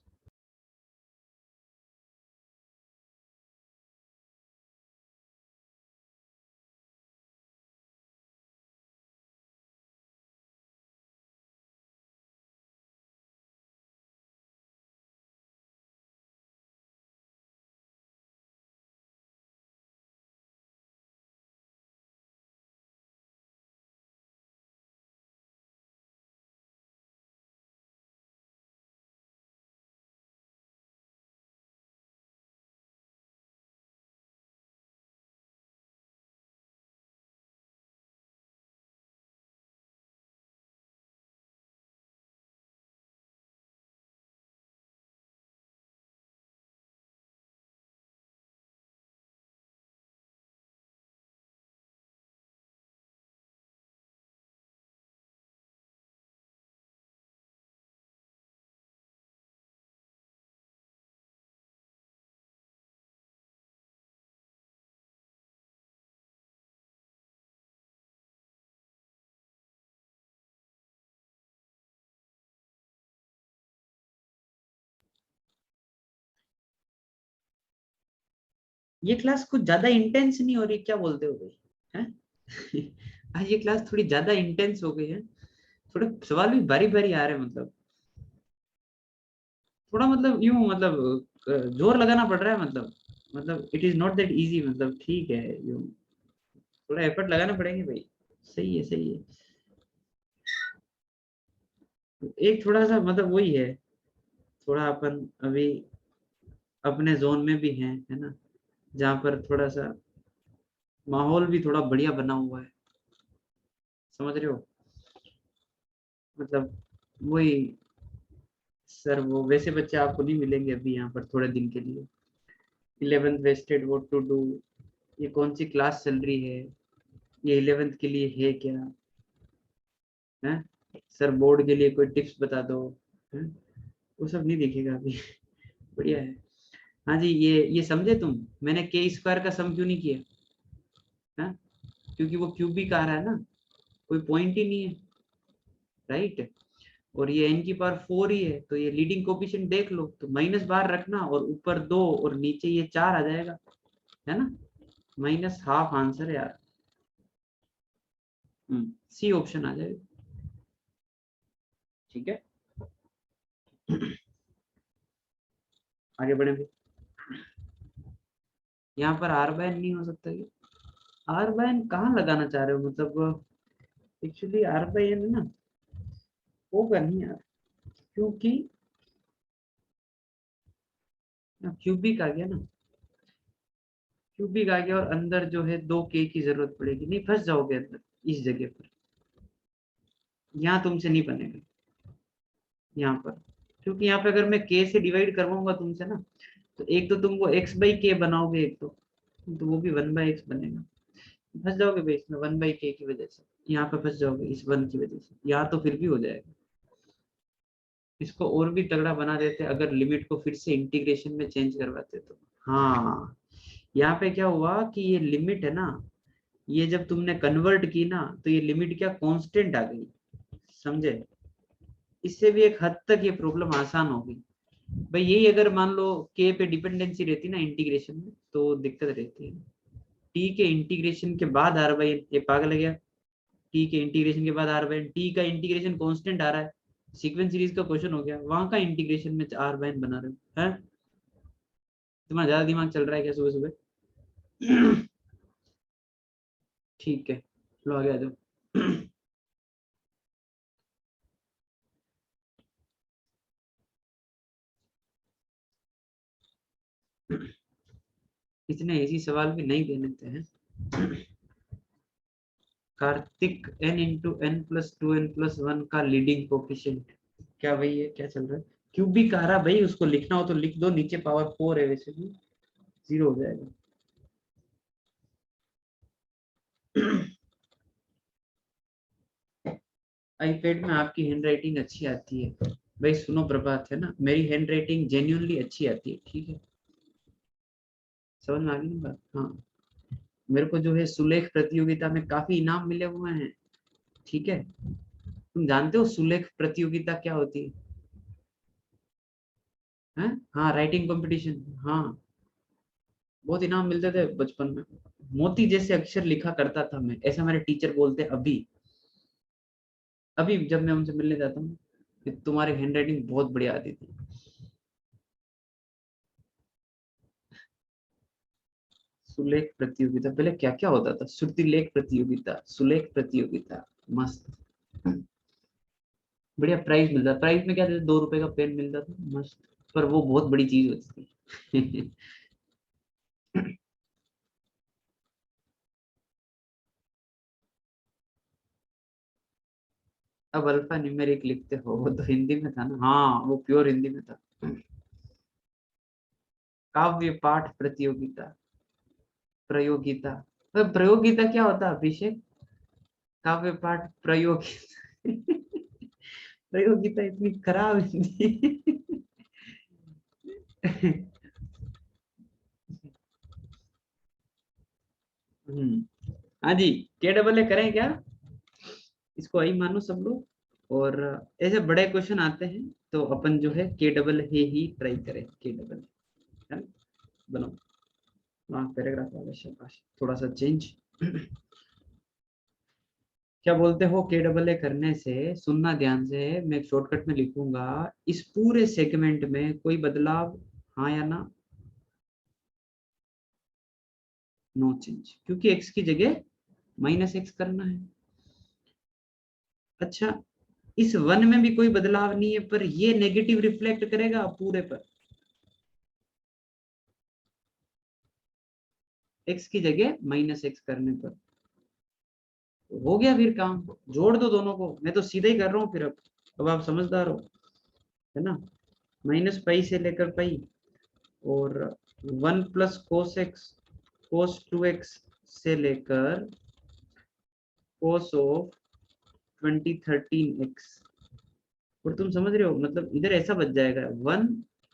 ये क्लास कुछ ज्यादा इंटेंस नहीं हो रही, क्या बोलते हो भाई हैं? आज ये क्लास थोड़ी ज्यादा इंटेंस हो गई है, थोड़े सवाल भी बारी बारी आ रहे हैं, मतलब थोड़ा मतलब यूं मतलब जोर लगाना पड़ रहा है, मतलब it is not that easy, मतलब ठीक है यूं थोड़ा एफर्ट लगाना पड़ेंगे भाई। सही है सही है। एक थोड़ा सा मतलब वही है, थोड़ा अपन अभी अपने जोन में भी हैं, है ना, जहाँ पर थोड़ा सा माहौल भी थोड़ा बढ़िया बना हुआ है, समझ रहे हो, मतलब वही। सर वो वैसे बच्चे आपको नहीं मिलेंगे अभी यहाँ पर थोड़े दिन के लिए। 11th wasted what to do, ये कौन सी क्लास चल रही है, ये 11th के लिए है क्या है, सर बोर्ड के लिए कोई टिप्स बता दो, है? वो सब नहीं दिखेगा अभी। बढ़िया है। हाँ जी, ये समझे तुम, मैंने के स्क्वायर का सम क्यों नहीं किया है? क्योंकि वो क्यूबिक आ रहा है ना, कोई पॉइंट ही नहीं है, राइट। और ये n की पावर 4 ही है, तो ये लीडिंग कोफिशिएंट देख लो, तो माइनस बाहर रखना और ऊपर 2 और नीचे ये 4 आ जाएगा, है ना, माइनस हाफ आंसर है यार। सी ऑप्शन आ जाएगा, ठीक है। आगे बढ़े भी। यहाँ पर आर बाय एन नहीं हो सकता क्या? आर बाय एन कहाँ लगाना चाह रहे हो, मतलब एक्चुअली आर बाय एन ना होगा नहीं यार, क्योंकि क्यूबिक आ गया ना, क्यूबिक आ गया और अंदर जो है 2k की जरूरत पड़ेगी, नहीं फंस जाओगे अंदर इस जगह पर, यहाँ तुमसे नहीं बनेगा यहाँ पर, क्योंकि यहाँ पे अगर मैं k से डिवाइड करवाऊंगा तुमसे ना, तो एक तो तुम वो x बाई के बनाओगे, एक तो वो भी 1/x बनेगा, फंस जाओगे भाई इसमें 1/k की वजह से, यहाँ पे फंस जाओगे इस 1 की वजह से, यहाँ तो फिर भी हो जाएगा। इसको और भी तगड़ा बना देते अगर लिमिट को फिर से इंटीग्रेशन में चेंज करवाते तो। हाँ, यहाँ पे क्या हुआ कि ये लिमिट है ना, ये जब तुमने कन्वर्ट की ना, तो ये लिमिट क्या कांस्टेंट आ गई, समझे, इससे भी एक हद तक ये प्रॉब्लम आसान हो गई। भाई यही अगर मान लो के पे डिपेंडेंसी रहती ना इंटीग्रेशन में, तो दिक्कत रहती है। टी के इंटीग्रेशन के बाद आर बाई ये पागल है गया, टी के इंटीग्रेशन के बाद आर बाई टी का इंटीग्रेशन कांस्टेंट आ रहा है, सीक्वेंस सीरीज का क्वेश्चन हो गया, वहां का इंटीग्रेशन में आर बाई बना रहे हो है, तुम्हारा ज्यादा दिमाग चल रहा है क्या सुबह सुबह? ठीक है, लो आगे आ जाओ। इतने इजी सवाल भी नहीं देने थे हैं। कार्तिक n × n+2n+1 का लीडिंग कोफिशिएंट, क्या भाई ये क्या चल रहा है, क्यूबिक आ रहा भाई, उसको लिखना हो तो लिख दो, नीचे पावर 4 है वैसे भी, 0 हो जाएगा। आईपैड में आपकी हैंड राइटिंग अच्छी आती है भाई, सुनो प्रभात, है ना, मेरी हैंड राइटिंग जेन्युइनली अच्छी आती है, ठीक है, समझ में आ गई ना बात, हाँ। मेरे को जो है सुलेख प्रतियोगिता में काफी इनाम मिले हुए हैं, ठीक है। तुम जानते हो सुलेख प्रतियोगिता क्या होती है? हाँ, राइटिंग कंपटीशन, हाँ, बहुत इनाम मिलते थे बचपन में, मोती जैसे अक्षर लिखा करता था मैं, ऐसा मेरे टीचर बोलते अभी, अभी जब मैं उनसे मिलने जाता हूँ कि तुम्हारी हैंड राइटिंग बहुत बढ़िया आती थी। सुलेख प्रतियोगिता पहले क्या क्या होता था, श्रुतिलेख प्रतियोगिता, सुलेख प्रतियोगिता, मस्त, बढ़िया प्राइज मिलता, प्राइज में क्या देते, 2 रुपए का पेन मिलता था, मस्त, पर वो बहुत बड़ी चीज होती थी। अब अल्फा न्यूमेरिक लिखते हो, वो तो हिंदी में था ना, हाँ वो प्योर हिंदी में था। काव्य पाठ प्रतियोगिता, प्रयोगिता, प्रयोगिता क्या होता है अभिषेक, काव्य पाठ प्रयोग। प्रयोगिता इतनी खराब हिंदी। हाँ जी, के डबल ए करें क्या, इसको आई मानो सब लोग, और ऐसे बड़े क्वेश्चन आते हैं तो अपन जो है के डबल ए ही ट्राई करें, के डबल, है ना, बनाओ, पैराग्राफ वाला शाबाश, थोड़ा सा चेंज। क्या बोलते हो, के डबल ए करने से, सुनना ध्यान से, मैं एक शॉर्टकट में लिखूंगा, इस पूरे सेगमेंट में कोई बदलाव, हाँ या ना? नो चेंज, क्योंकि एक्स की जगह माइनस एक्स करना है। अच्छा, इस वन में भी कोई बदलाव नहीं है, पर ये नेगेटिव रिफ्लेक्ट करेगा पूरे पर, एक्स की जगह माइनस एक्स करने पर। हो गया फिर काम, जोड़ दो दोनों को, मैं तो सीधा ही कर रहा हूँ फिर। अब आप समझदार हो, है ना? माइनस पाई से लेकर पाई, और 1 + cos x cos 2x से लेकर cos ऑफ 2013x। और तुम समझ रहे हो, मतलब इधर ऐसा बच जाएगा 1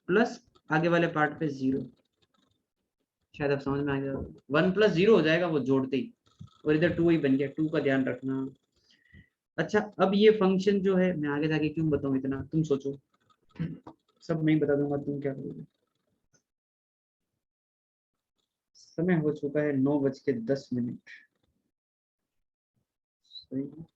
प्लस आगे वाले पार्ट पे 0। शायद आप समझ में आ गया, 1 + 0 हो जाएगा वो जोड़ते ही, और इधर 2 ही बन गया, 2 का ध्यान रखना। अच्छा, अब ये फंक्शन जो है, मैं आगे जाके क्यों बताऊं इतना, तुम सोचो, सब मैं ही बता दूंगा, तुम क्या करोगे। समय हो चुका है 9:10। सही है।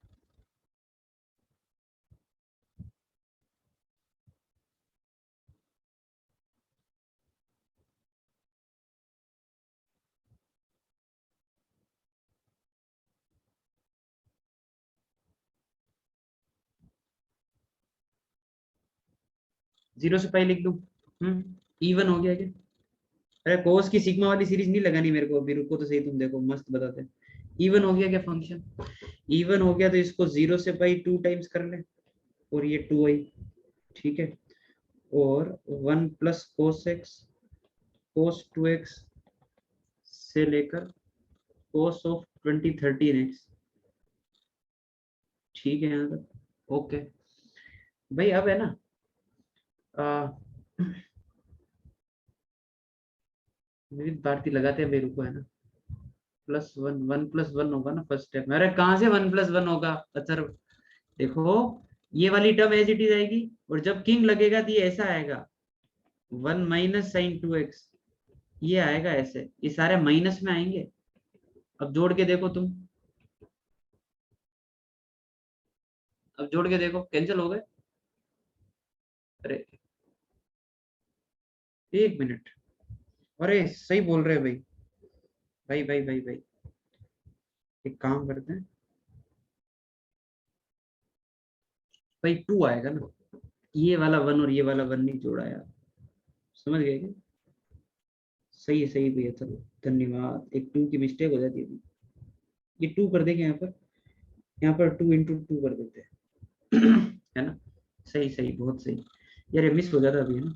0 से पहले लिख दूं? इवन हो गया क्या? अरे कोस की सिग्मा वाली सीरीज नहीं लगानी मेरे को अभी, रुको तो सही, तुम देखो मस्त बताते हैं। इवन हो गया क्या फंक्शन? इवन हो गया तो इसको 0 से पाई 2 टाइम्स कर ले, और ये 2i, ठीक है। और 1 + cos x cos 2x से लेकर cos ऑफ 2013x, ठीक है यहाँ तक, ओके। भाई अब है ना, विविध भारती लगाते हैं भाई, रुको, है ना? +1, 1 + 1 होगा ना फर्स्ट स्टेप में, अरे कहाँ से 1 + 1 होगा? अच्छा देखो, ये वाली टर्म एज इट इज आएगी, और जब किंग लगेगा तो ये ऐसा आएगा, 1 - sin 2x, ये आएगा ऐसे, ये सारे माइनस में आएंगे। अब जोड़ के देखो तुम, अब जोड़ के देखो, कैंसिल हो गए। अरे 1 मिनट, अरे सही बोल रहे भाई, भाई भाई भाई भाई, एक काम करते हैं भाई, 2 आएगा ना, ये वाला 1 और ये वाला 1 नहीं जोड़ा यार, समझ गए क्या? सही है, सही भैया, चलो धन्यवाद, एक 2 की मिस्टेक हो जाती है। ये 2 कर देंगे यहाँ पर, यहाँ पर 2 × 2 कर देते हैं। है ना? सही सही, बहुत सही। यार ये मिस हो जाता अभी, है ना?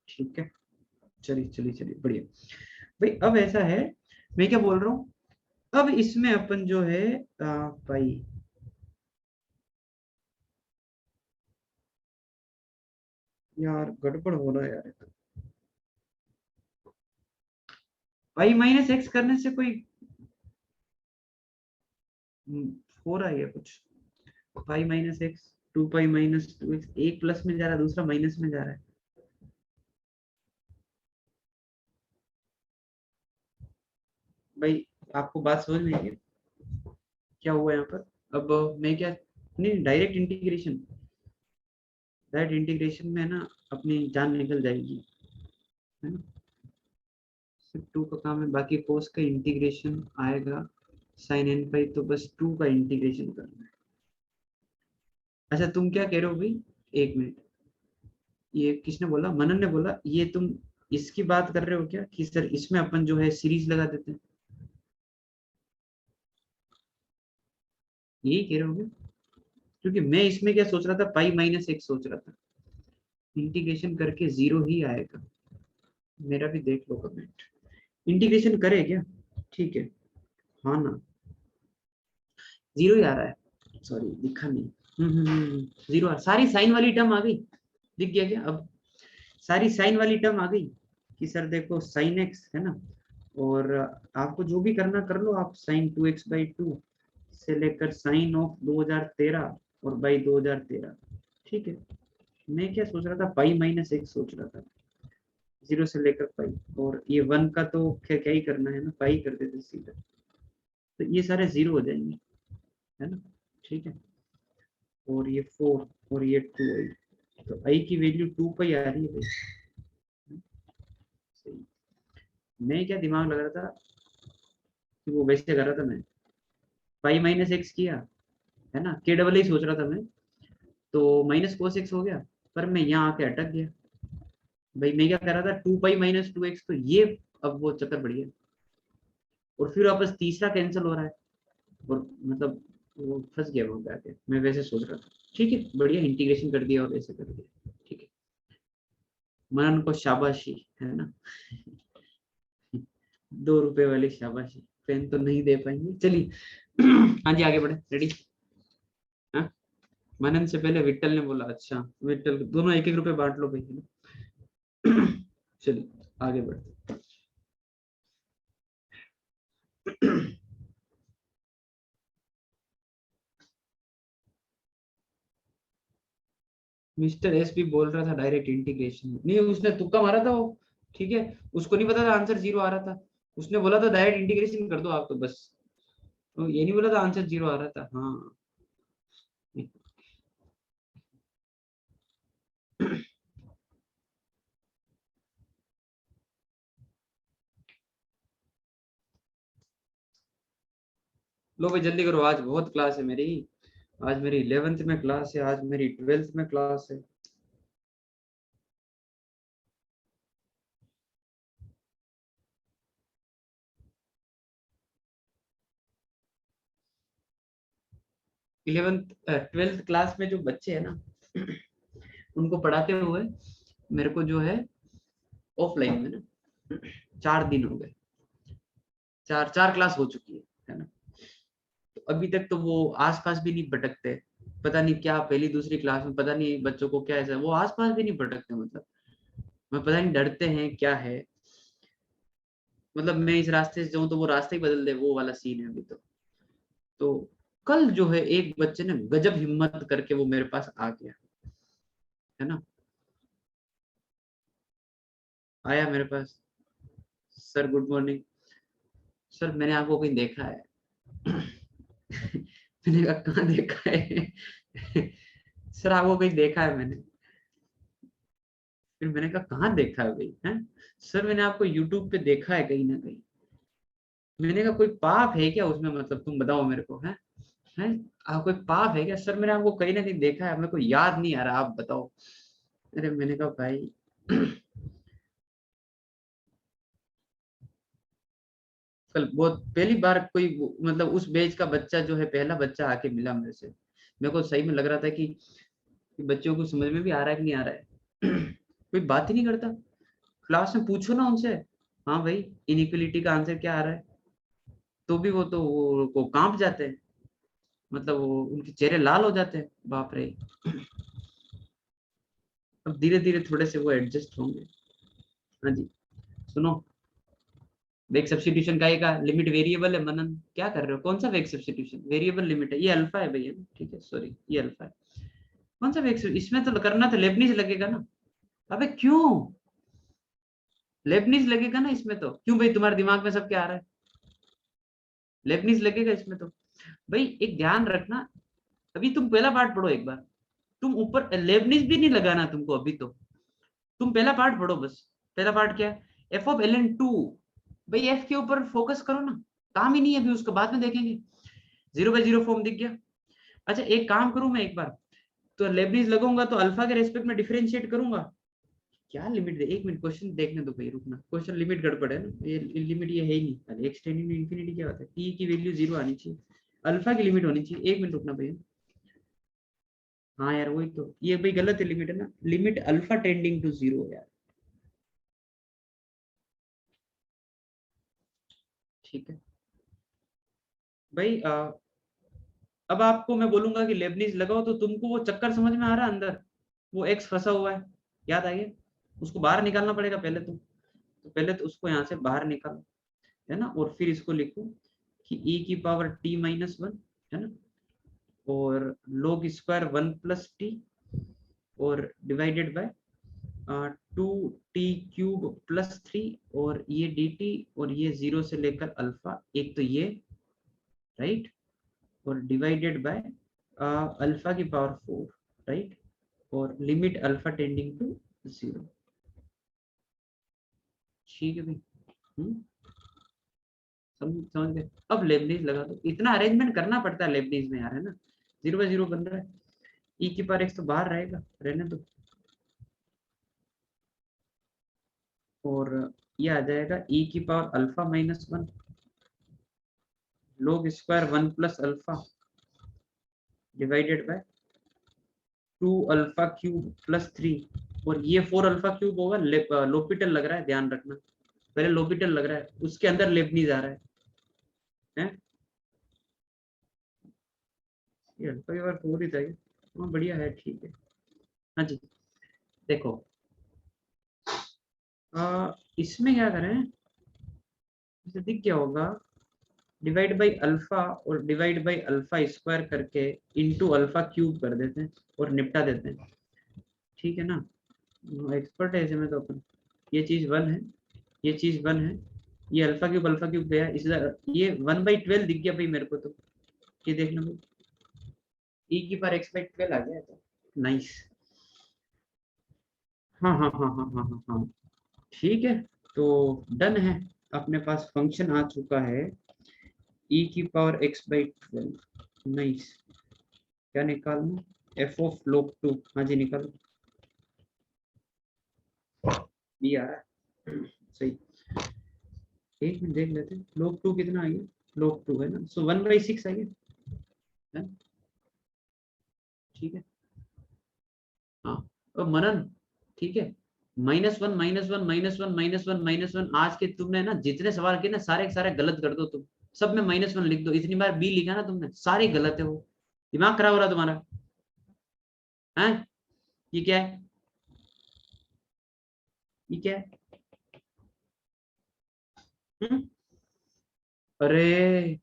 ठीक है, चलिए चलिए चलिए, बढ़िया। भाई अब ऐसा है, मैं क्या बोल रहा हूँ, अब इसमें अपन जो है, भाई यार गड़बड़ हो रहा है यार, भाई -x करने से कोई हो रहा है या कुछ? पाई - x, 2 पाई - 2x, एक प्लस में जा रहा है, दूसरा माइनस में जा रहा है। भाई आपको बात समझ में आई है? क्या हुआ यहाँ पर? अब मैं क्या, नहीं डायरेक्ट इंटीग्रेशन, डायरेक्ट इंटीग्रेशन में ना अपनी जान निकल जाएगी, है ना? सिर्फ 2 का काम है, बाकी कोस का इंटीग्रेशन आएगा sin n पाई, तो बस 2 का इंटीग्रेशन करना है। अच्छा तुम क्या कह रहे हो भाई, 1 मिनट, ये किसने बोला, मनन ने बोला, ये तुम इसकी बात कर रहे हो क्या, कि सर इसमें अपन जो है सीरीज लगा देते हैं, यही कह रहे हो क्या? क्योंकि मैं इसमें क्या सोच रहा था, पाई - x सोच रहा था, इंटीग्रेशन करके 0 ही आएगा। मेरा भी देख लो कमेंट, इंटीग्रेशन करे क्या? ठीक है, हाँ ना, 0 ही आ रहा है, सॉरी दिखा नहीं। 0 सारी साइन वाली टर्म आ गई, दिख गया क्या अब? सारी साइन वाली टर्म आ गई, कि सर देखो साइन एक्स है ना, और आपको जो भी करना कर लो आप, sin 2x/2 से लेकर साइन ऑफ 2013 और बाई 2013, ठीक है। मैं क्या सोच रहा था, पाई - x सोच रहा था, 0 से लेकर पाई, और ये 1 का तो क्या क्या ही करना है ना, पाई कर देते सीधा, तो ये सारे 0 हो जाएंगे, है ना, ठीक है। और ये 4 और ये 2 आई, तो आई की वैल्यू 2 पाई आ रही है भाई, सही। मैं क्या दिमाग लगा रहा था कि वो वैसे कर रहा था मैं, पाई माइनस एक्स किया, है ना, के डबल ही सोच रहा था मैं, तो माइनस कोस एक्स हो गया, पर मैं यहाँ आके अटक गया भाई। मैं क्या कर रहा था, 2 पाई माइनस 2 एक्स, तो ये अब वो चक्कर बढ़ गया, और फिर वापस तीसरा कैंसिल हो रहा है, और मतलब वो फंस गया वहां पे आके, मैं वैसे सोच रहा था। ठीक है, बढ़िया इंटीग्रेशन कर दिया और ऐसे कर दिया, ठीक है, मनन को शाबाशी, है ना। 2 रुपए वाली शाबाशी, पेन तो नहीं दे पाएंगे, चलिए। हाँ जी, आगे बढ़े, रेडी। हाँ, मनन से पहले विट्ठल ने बोला, अच्छा विट्ठल, दोनों 1-1 रुपए बांट लो भाई, है ना। चलिए आगे बढ़ते। मिस्टर एस भी बोल रहा था डायरेक्ट इंटीग्रेशन, नहीं उसने तुक्का मारा था वो, ठीक है, उसको नहीं पता था आंसर 0 आ रहा था, उसने बोला था डायरेक्ट इंटीग्रेशन कर दो आप तो बस, तो ये नहीं बोला था आंसर 0 आ रहा था, हाँ। लो भाई जल्दी करो, आज बहुत क्लास है मेरी, आज मेरी 11th में क्लास है, आज मेरी 12th में क्लास है। इलेवेंथ 12th क्लास में जो बच्चे हैं ना, उनको पढ़ाते हुए मेरे को जो है ऑफलाइन में ना 4 दिन हो गए, चार चार क्लास हो चुकी है ना, तो अभी तक तो वो आसपास भी नहीं भटकते, पता नहीं क्या पहली दूसरी क्लास में, पता नहीं बच्चों को क्या ऐसा, वो आसपास भी नहीं भटकते, मतलब मैं पता नहीं डरते हैं क्या है, मतलब मैं इस रास्ते से जाऊं तो वो रास्ते ही बदल दे, वो वाला सीन है अभी तो कल जो है एक बच्चे ने गजब हिम्मत करके वो मेरे पास आ गया, है ना, आया मेरे पास, सर गुड मॉर्निंग, सर मैंने आपको कहीं देखा है। मैंने कहा कहाँ देखा है। सर आपको कहीं देखा है मैंने, फिर मैंने कहा कहाँ देखा है भाई, है सर मैंने आपको यूट्यूब पे देखा है कहीं ना कहीं, मैंने कहा कोई पाप है क्या उसमें, मतलब तुम बताओ मेरे को, है आप, कोई पाप है क्या, सर मैंने आपको कहीं ना कहीं देखा है, मेरे को याद नहीं आ रहा, आप बताओ। अरे मैंने कहा भाई, कल बहुत पहली बार कोई मतलब उस बेच का बच्चा जो है, पहला बच्चा आके मिला मेरे से, मेरे को सही में लग रहा था कि बच्चों को समझ में भी आ रहा है कि नहीं आ रहा है। कोई बात ही नहीं करता, क्लास में पूछो ना उनसे, हाँ भाई इनइक्वलिटी का आंसर क्या आ रहा है, तो भी वो तो वो कांप जाते हैं, मतलब वो उनके चेहरे लाल हो जाते हैं, बाप रे। अब धीरे धीरे थोड़े से वो एडजस्ट होंगे। हाँ जी, सुनो, वेग सब्स्टिट्यूशन का एक लिमिट वेरिएबल है, मनन क्या कर रहे हो, कौन सा वेग सब्स्टिट्यूशन, वेरिएबल लिमिट है, ये अल्फा है भैया, ठीक है सॉरी ये अल्फा है, कौन सा वेग, इसमें तो करना तो लेबनीज लगेगा ना, अबे क्यों, लेबनीज लगेगा ना इसमें, तो क्यों भाई तुम्हारे दिमाग में सब क्या आ रहा है, लेबनीज लगेगा इसमें तो, भाई एक ध्यान रखना, अभी तुम पहला पार्ट पढ़ो एक बार, तुम ऊपर लेबनीज भी नहीं लगाना तुमको अभी तो, तुम पहला पार्ट पढ़ो बस, पहला पार्ट क्या है, f of l n two, भाई एफ के ऊपर फोकस करो ना, काम ही नहीं है अभी, उसको बाद में देखेंगे, 0/0 फॉर्म दिख गया। अच्छा एक काम करूं मैं एक बार, तो लेबनीज लगूंगा तो अल्फा के रेस्पेक्ट में डिफरेंशिएट करूंगा, क्या लिमिट दे, एक मिनट क्वेश्चन देखने दो भाई, रुकना, क्वेश्चन लिमिट गड़बड़ है ना, ये लिमिट ये है ही नहीं, अरे एक्सटेंडिंग टू इंफिनिटी क्या होता है, टी की वैल्यू 0 आनी चाहिए, अल्फा की लिमिट होनी चाहिए, एक मिनट रुकना भैया, हाँ यार वही तो, ये भाई गलत है लिमिट, है ना, लिमिट अल्फा टेंडिंग टू 0 यार, ठीक है भाई। अब आपको मैं बोलूंगा कि लेबनीज लगाओ, तो तुमको वो चक्कर समझ में आ रहा है अंदर, वो एक्स फंसा हुआ है, याद आ गया, उसको बाहर निकालना पड़ेगा पहले तो पहले तो उसको यहाँ से बाहर निकालो, है ना, और फिर इसको लिखो कि e की पावर t माइनस 1, है ना, और log स्क्वायर 1 प्लस टी, और divided by two T cube plus 3 और ये डी टी और ये 0 से लेकर अल्फा, एक तो ये राइट, और डिवाइडेड बाय अल्फा की पावर 4 राइट, और लिमिट अल्फा टेंडिंग टू 0। ठीक है भाई। समझ गए। अब लेबनीज लगा दो, इतना अरेंजमेंट करना पड़ता है लेबनीज में यार, है ना। 0/0 बन रहा है, ई की पावर एक्स तो बाहर रहेगा, रहने दो। और ये आ जाएगा ई की power alpha -1 log square 1 plus alpha divided by 2 alpha cube plus 3, और ये 4 अल्फा क्यूब होगा, लोपिटल लग रहा है, ध्यान रखना, पहले लोपिटल लग रहा है, उसके अंदर लेबनीज आ रहा है? ये अल्फा की बार 4 ही था ये। हाँ बढ़िया है, ठीक है। हाँ जी, देखो इसमें क्या करें, इसे दिख गया होगा, डिवाइड बाई अल्फा और डिवाइड बाई अल्फा स्क्वायर करके इनटू अल्फा क्यूब कर देते हैं और निपटा देते हैं, ठीक है ना। एक्सपर्ट है ऐसे में तो अपन। ये चीज 1 है, ये चीज 1 है, ये अल्फा क्यूब गया, इस ये 1/12 दिख गया भाई मेरे को तो, ये देख लो भाई, ई की पावर x/12 आ गया तो नाइस। हाँ हाँ हाँ हाँ हाँ हाँ हाँ, ठीक है, तो डन है, अपने पास फंक्शन आ चुका है e की पावर x/12। नाइस, क्या निकालना, f ऑफ log 2। हाँ जी निकालो, बी आ रहा है सही। एक मिनट देख लेते हैं, log 2 कितना आ गया, log 2 है ना, सो 1/6 आ गया है? ठीक है। हाँ, और मनन, ठीक है, -1 -1 -1 -1 -1 आज के तुमने ना जितने सवाल किए ना, सारे के सारे गलत कर दो तुम, सब में -1 लिख दो, इतनी बार बी लिखा ना तुमने, सारे गलत है वो, दिमाग खराब हो रहा है तुम्हारा, है? ये क्या है, ये क्या है? हम्म? अरे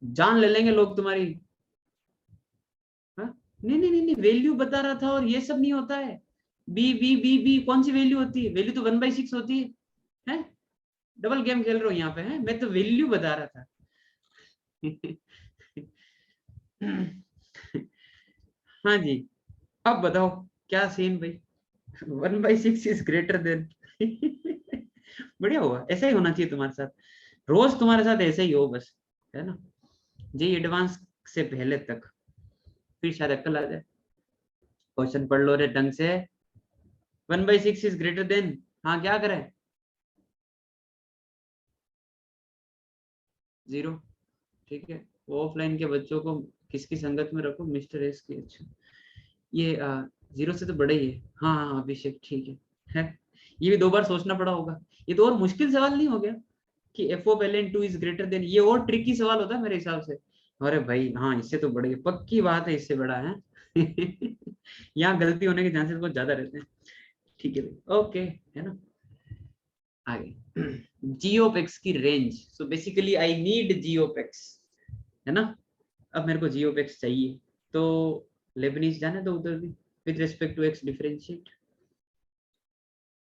जान ले लेंगे लोग तुम्हारी। हाँ? नहीं नहीं नहीं नहीं, वैल्यू बता रहा था और ये सब नहीं होता है, बी बी बी बी कौन सी वैल्यू होती है, वैल्यू तो 1/6 होती है? डबल गेम खेल रहे हो यहाँ पे, है, मैं तो वैल्यू बता रहा था। हाँ जी, अब बताओ क्या सीन भाई, 1/6 इज ग्रेटर देन। बढ़िया हुआ, ऐसा ही होना चाहिए तुम्हारे साथ, रोज तुम्हारे साथ ऐसे ही हो बस, है ना, जी एडवांस से पहले तक, फिर शायद अक्ल आ जाए। क्वेश्चन पढ़ लो रे ढंग से, 1/6 इज ग्रेटर देन, हाँ क्या करें, 0, ठीक है। ऑफलाइन के बच्चों को किसकी संगत में रखो, मिस्टर एस की, अच्छा ये 0 से तो बड़ा ही है, हाँ हाँ हाँ, अभिषेक ठीक है? ये भी 2 बार सोचना पड़ा होगा, ये तो और मुश्किल सवाल नहीं हो गया कि f of l n two is greater than, ये और ट्रिकी सवाल होता है मेरे हिसाब से। अरे भाई हाँ, इससे तो बड़ी पक्की बात है, इससे बड़ा है। यहाँ गलती होने के चांसेस बहुत ज्यादा रहते हैं, ठीक है भाई, ओके, है ना। आगे, जी ऑफ एक्स की range, so basically I need g of x, है ना। अब मेरे को जी ऑफ एक्स चाहिए, तो लेबनीज जाने दो उधर भी, with respect to x differentiate.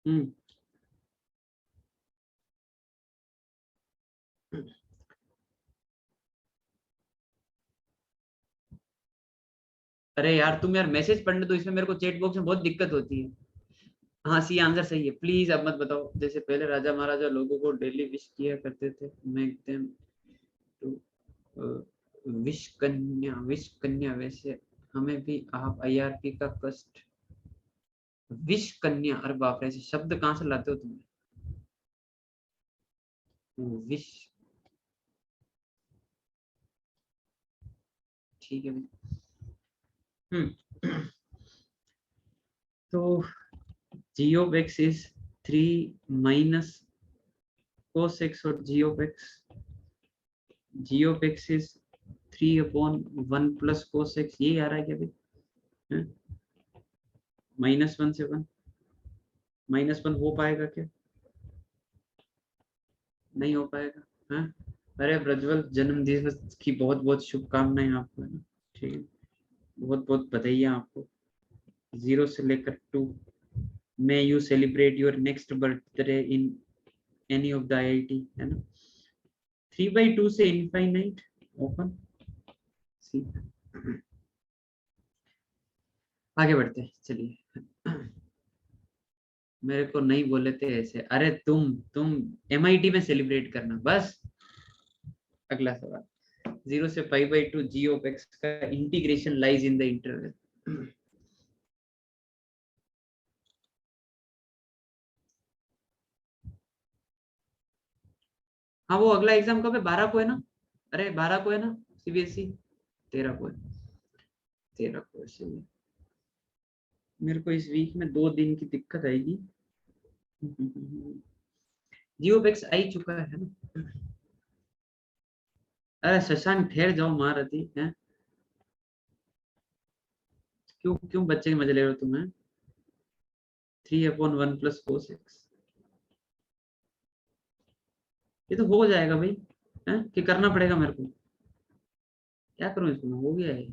Hmm, अरे यार तुम यार मैसेज पढ़ने दो, इसमें मेरे को चैट बॉक्स में बहुत दिक्कत होती है। हाँ सी आंसर सही है, प्लीज अब मत बताओ, जैसे पहले राजा महाराजा लोगों को डेली विश किया करते थे, मेक देम टू विश कन्या, वैसे हमें भी आप आईआरपी का कष्ट, विश कन्या, अरे बाप रे, ऐसे शब्द कहाँ से लाते हो तुम, विश, ठीक है भाई। तो g of x is 3 minus cos x, और g of x is 3/1 plus cos x, ये आ रहा है क्या भाई, -1 से 1, -1 हो पाएगा क्या, नहीं हो पाएगा, हाँ। अरे प्रज्वल, जन्म दिवस की बहुत बहुत शुभकामनाएं आपको, है ना, ठीक है, बहुत बहुत बधाई आपको, 0 से लेकर 2, may you celebrate your next birthday in any of the IIT, है ना। 3/2 से इनफाइनाइट ओपन सी। आगे बढ़ते हैं, चलिए। मेरे को नहीं बोले थे ऐसे, अरे तुम MIT में सेलिब्रेट करना बस। अगला सवाल, 0 से π/2 g of x का integration lies in the interval. हाँ वो अगला एग्जाम कब है? 12 को है ना। अरे 12 को है ना CBSE। 13 को है, 13 को है चलिए। मेरे को इस वीक में 2 दिन की दिक्कत आएगी। g of x आ ही चुका है ना। अरे शशांक ठहर जाओ महारथी है। क्यों क्यों बच्चे के मजे ले रहे हो तुम्हें? 3/1 + cos x, ये तो हो जाएगा भाई। है कि करना पड़ेगा मेरे को? क्या करूं इसको मैं? हो गया है।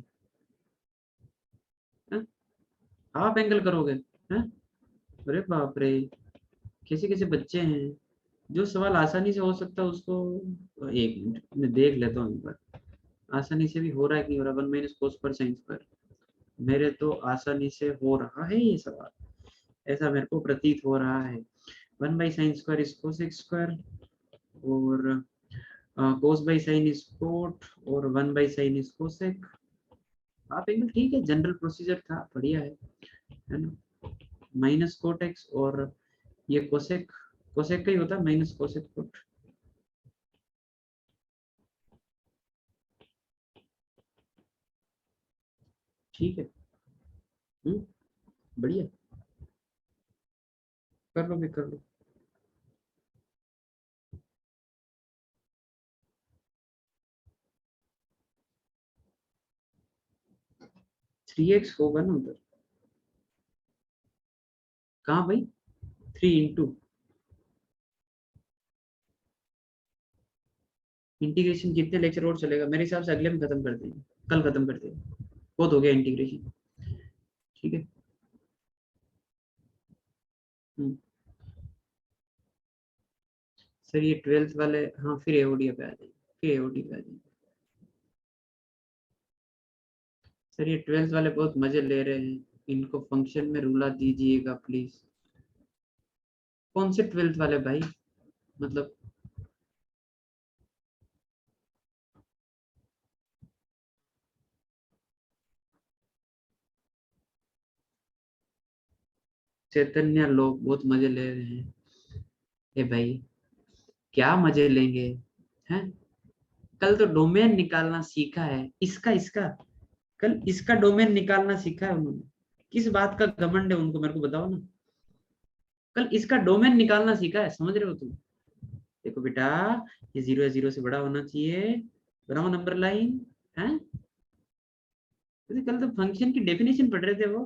हैं? हाफ एंगल करोगे? हैं? अरे बाप रे, कैसे कैसे बच्चे हैं। जो सवाल आसानी से हो सकता है उसको, एक मिनट मैं देख लेता हूँ एक बार। आसानी से भी हो रहा है कि नहीं हो रहा। 1 - cos पर साइन पर, मेरे तो आसानी से हो रहा है ये सवाल, ऐसा मेरे को प्रतीत हो रहा है। 1/sin² इज cos² और cos/sin इज cot और 1/sin इज cosec। आप एकदम ठीक है, जनरल प्रोसीजर था, बढ़िया है ना। -cot x और ये कोसेक, कोसेक का ही होता है -कोसेक कोट। ठीक है। बढ़िया, कर लो भी कर लो। 3x होगा ना उधर। कहाँ भाई? 3 × इंटीग्रेशन कितने लेक्चर और चलेगा? मेरे हिसाब से अगले में खत्म कर देंगे, कल खत्म कर देंगे, बहुत हो गया इंटीग्रेशन। ठीक है। हम्म, सर ये 12th वाले, हाँ फिर एओडी पे आ जाएंगे, फिर एओडी पे आ जाएंगे। सर ये 12th वाले बहुत मजे ले रहे हैं, इनको फंक्शन में रुला दीजिएगा प्लीज। कौन से 12th वाले भाई? मतलब चैतन्य लोग बहुत मजे ले रहे हैं। ए भाई, क्या मजे लेंगे? हैं? कल तो डोमेन निकालना सीखा है, इसका इसका कल इसका डोमेन निकालना सीखा है उन्होंने। किस बात का घमंड है उनको, मेरे को बताओ ना। कल इसका डोमेन निकालना सीखा है, समझ रहे हो तुम? देखो बेटा, ये 0 है, 0 से बड़ा होना चाहिए, बनाओ नंबर लाइन। है? कल तो फंक्शन की डेफिनेशन पढ़ रहे थे वो।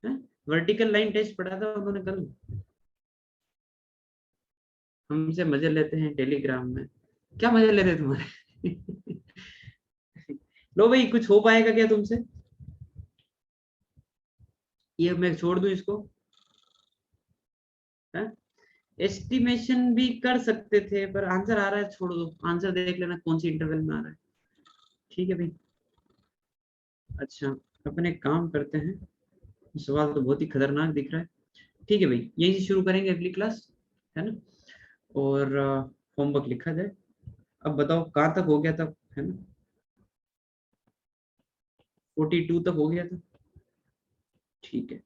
है? वर्टिकल लाइन टेस्ट पढ़ा था उन्होंने कल। हमसे मजे लेते हैं टेलीग्राम में। क्या मजे लेते हैं तुम्हारे? लो भाई, कुछ हो पाएगा क्या तुमसे? ये मैं छोड़ दूं इसको? है? एस्टिमेशन भी कर सकते थे पर आंसर आ रहा है, छोड़ दो, आंसर देख लेना कौन सी इंटरवल में आ रहा है। ठीक है भाई। अच्छा, अपने काम करते हैं। सवाल तो बहुत ही खतरनाक दिख रहा है। ठीक है भाई, यहीं से शुरू करेंगे अगली क्लास, है ना। और होमवर्क लिखा जाए। अब बताओ कहाँ तक हो गया था, है ना। 42 तक हो गया था। ठीक है।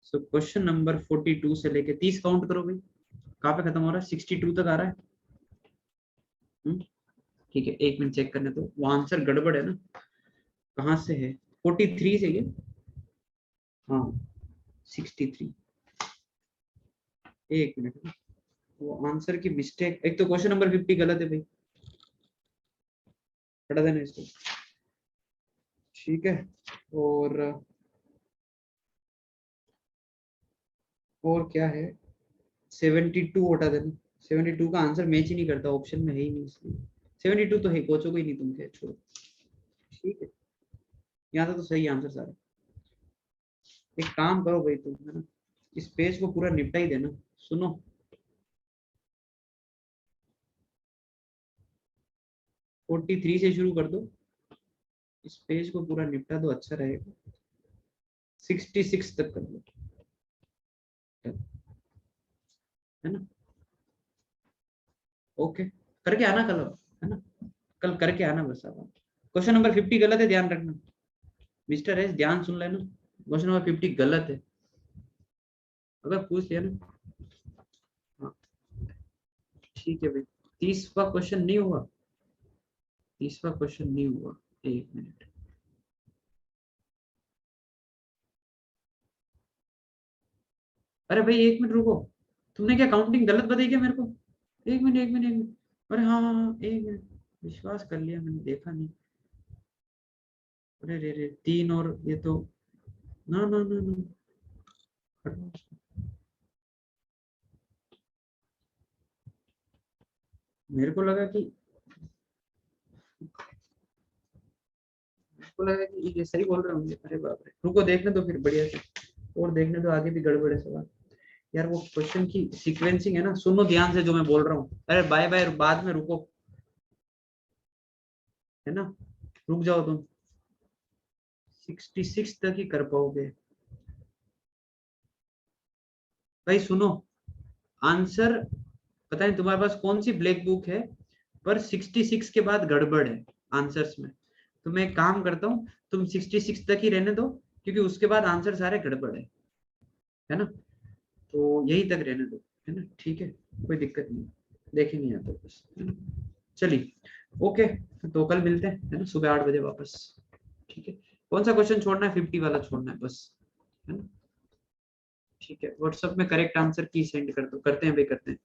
सो क्वेश्चन नंबर 42 से लेके 30 काउंट करो भाई। कहाँ पे खत्म हो रहा है? 62 तक आ रहा है। हम्म, ठीक है, एक मिनट चेक करने दो, वो आंसर गड़बड़ है ना। कहाँ से है? 43 से ये। हाँ 63। एक मिनट, वो आंसर की मिस्टेक, एक तो क्वेश्चन नंबर 50 गलत है भाई, हटा देना इसको। ठीक है। और और क्या है? 72 हटा देना। 72 का आंसर मैच ही नहीं करता, ऑप्शन में है ही नहीं इसलिए। 72 तो है, कोचो को ही नहीं, तुम थे, छोड़ो। ठीक है, यहाँ तो सही आंसर सारा। एक काम करो भाई तुम, है ना, इस पेज को पूरा निपटा ही देना। सुनो, फोर्टी थ्री से शुरू कर दो, इस पेज को पूरा निपटा दो, अच्छा रहेगा। 66 तक कर लो, है ना। ओके, करके आना कल, है ना, कल करके आना बस। आप क्वेश्चन नंबर 50 गलत है, ध्यान रखना मिस्टर एस, ध्यान सुन लेना। क्वेश्चन नंबर 50 गलत है, अगर पूछ लिया ना। हाँ ठीक है भाई, 30वां क्वेश्चन नहीं हुआ, 30वां क्वेश्चन नहीं हुआ। एक मिनट, अरे भाई एक मिनट रुको, तुमने क्या काउंटिंग गलत बताई क्या मेरे को? एक मिनट एक मिनट एक मिनट, अरे हाँ हाँ हाँ, एक मिनट, विश्वास कर लिया मैंने, देखा नहीं। अरे रे रे, 3 और ये तो, ना ना ना ना, हटो। मेरे को लगा कि, मेरे को लगा कि ये सही बोल रहे होंगे। अरे बाप रे, रुको देखने दो फिर बढ़िया से, और देखने दो आगे भी गड़बड़ है सवाल। यार वो क्वेश्चन की सीक्वेंसिंग है ना, सुनो ध्यान से जो मैं बोल रहा हूँ। अरे बाय बाय, बाद में रुको, है ना, रुक जाओ तुम, 66 तक ही कर पाओगे भाई। सुनो, आंसर पता है तुम्हारे पास कौन सी ब्लैक बुक है, पर 66 के बाद गड़बड़ है आंसर्स में। तो मैं एक काम करता हूँ, तुम 66 तक ही रहने दो, क्योंकि उसके बाद आंसर सारे गड़बड़ है ना, तो यही तक रहने दो, है ना, ठीक है, कोई दिक्कत नहीं, देखेंगे यहाँ पर बस, है ना। चलिए ओके, तो कल मिलते हैं, है ना, सुबह 8 बजे वापस। ठीक है, कौन सा क्वेश्चन छोड़ना है? 50 वाला छोड़ना है बस, है ना। ठीक है, व्हाट्सएप में करेक्ट आंसर की सेंड कर दो, करते हैं भाई, करते हैं,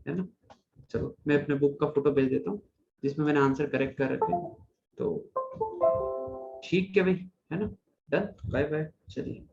है ना। चलो मैं अपने बुक का फोटो भेज देता हूँ, जिसमें मैंने आंसर करेक्ट कर रखे हैं। तो ठीक है भाई, है ना, डन, बाय बाय, चलिए।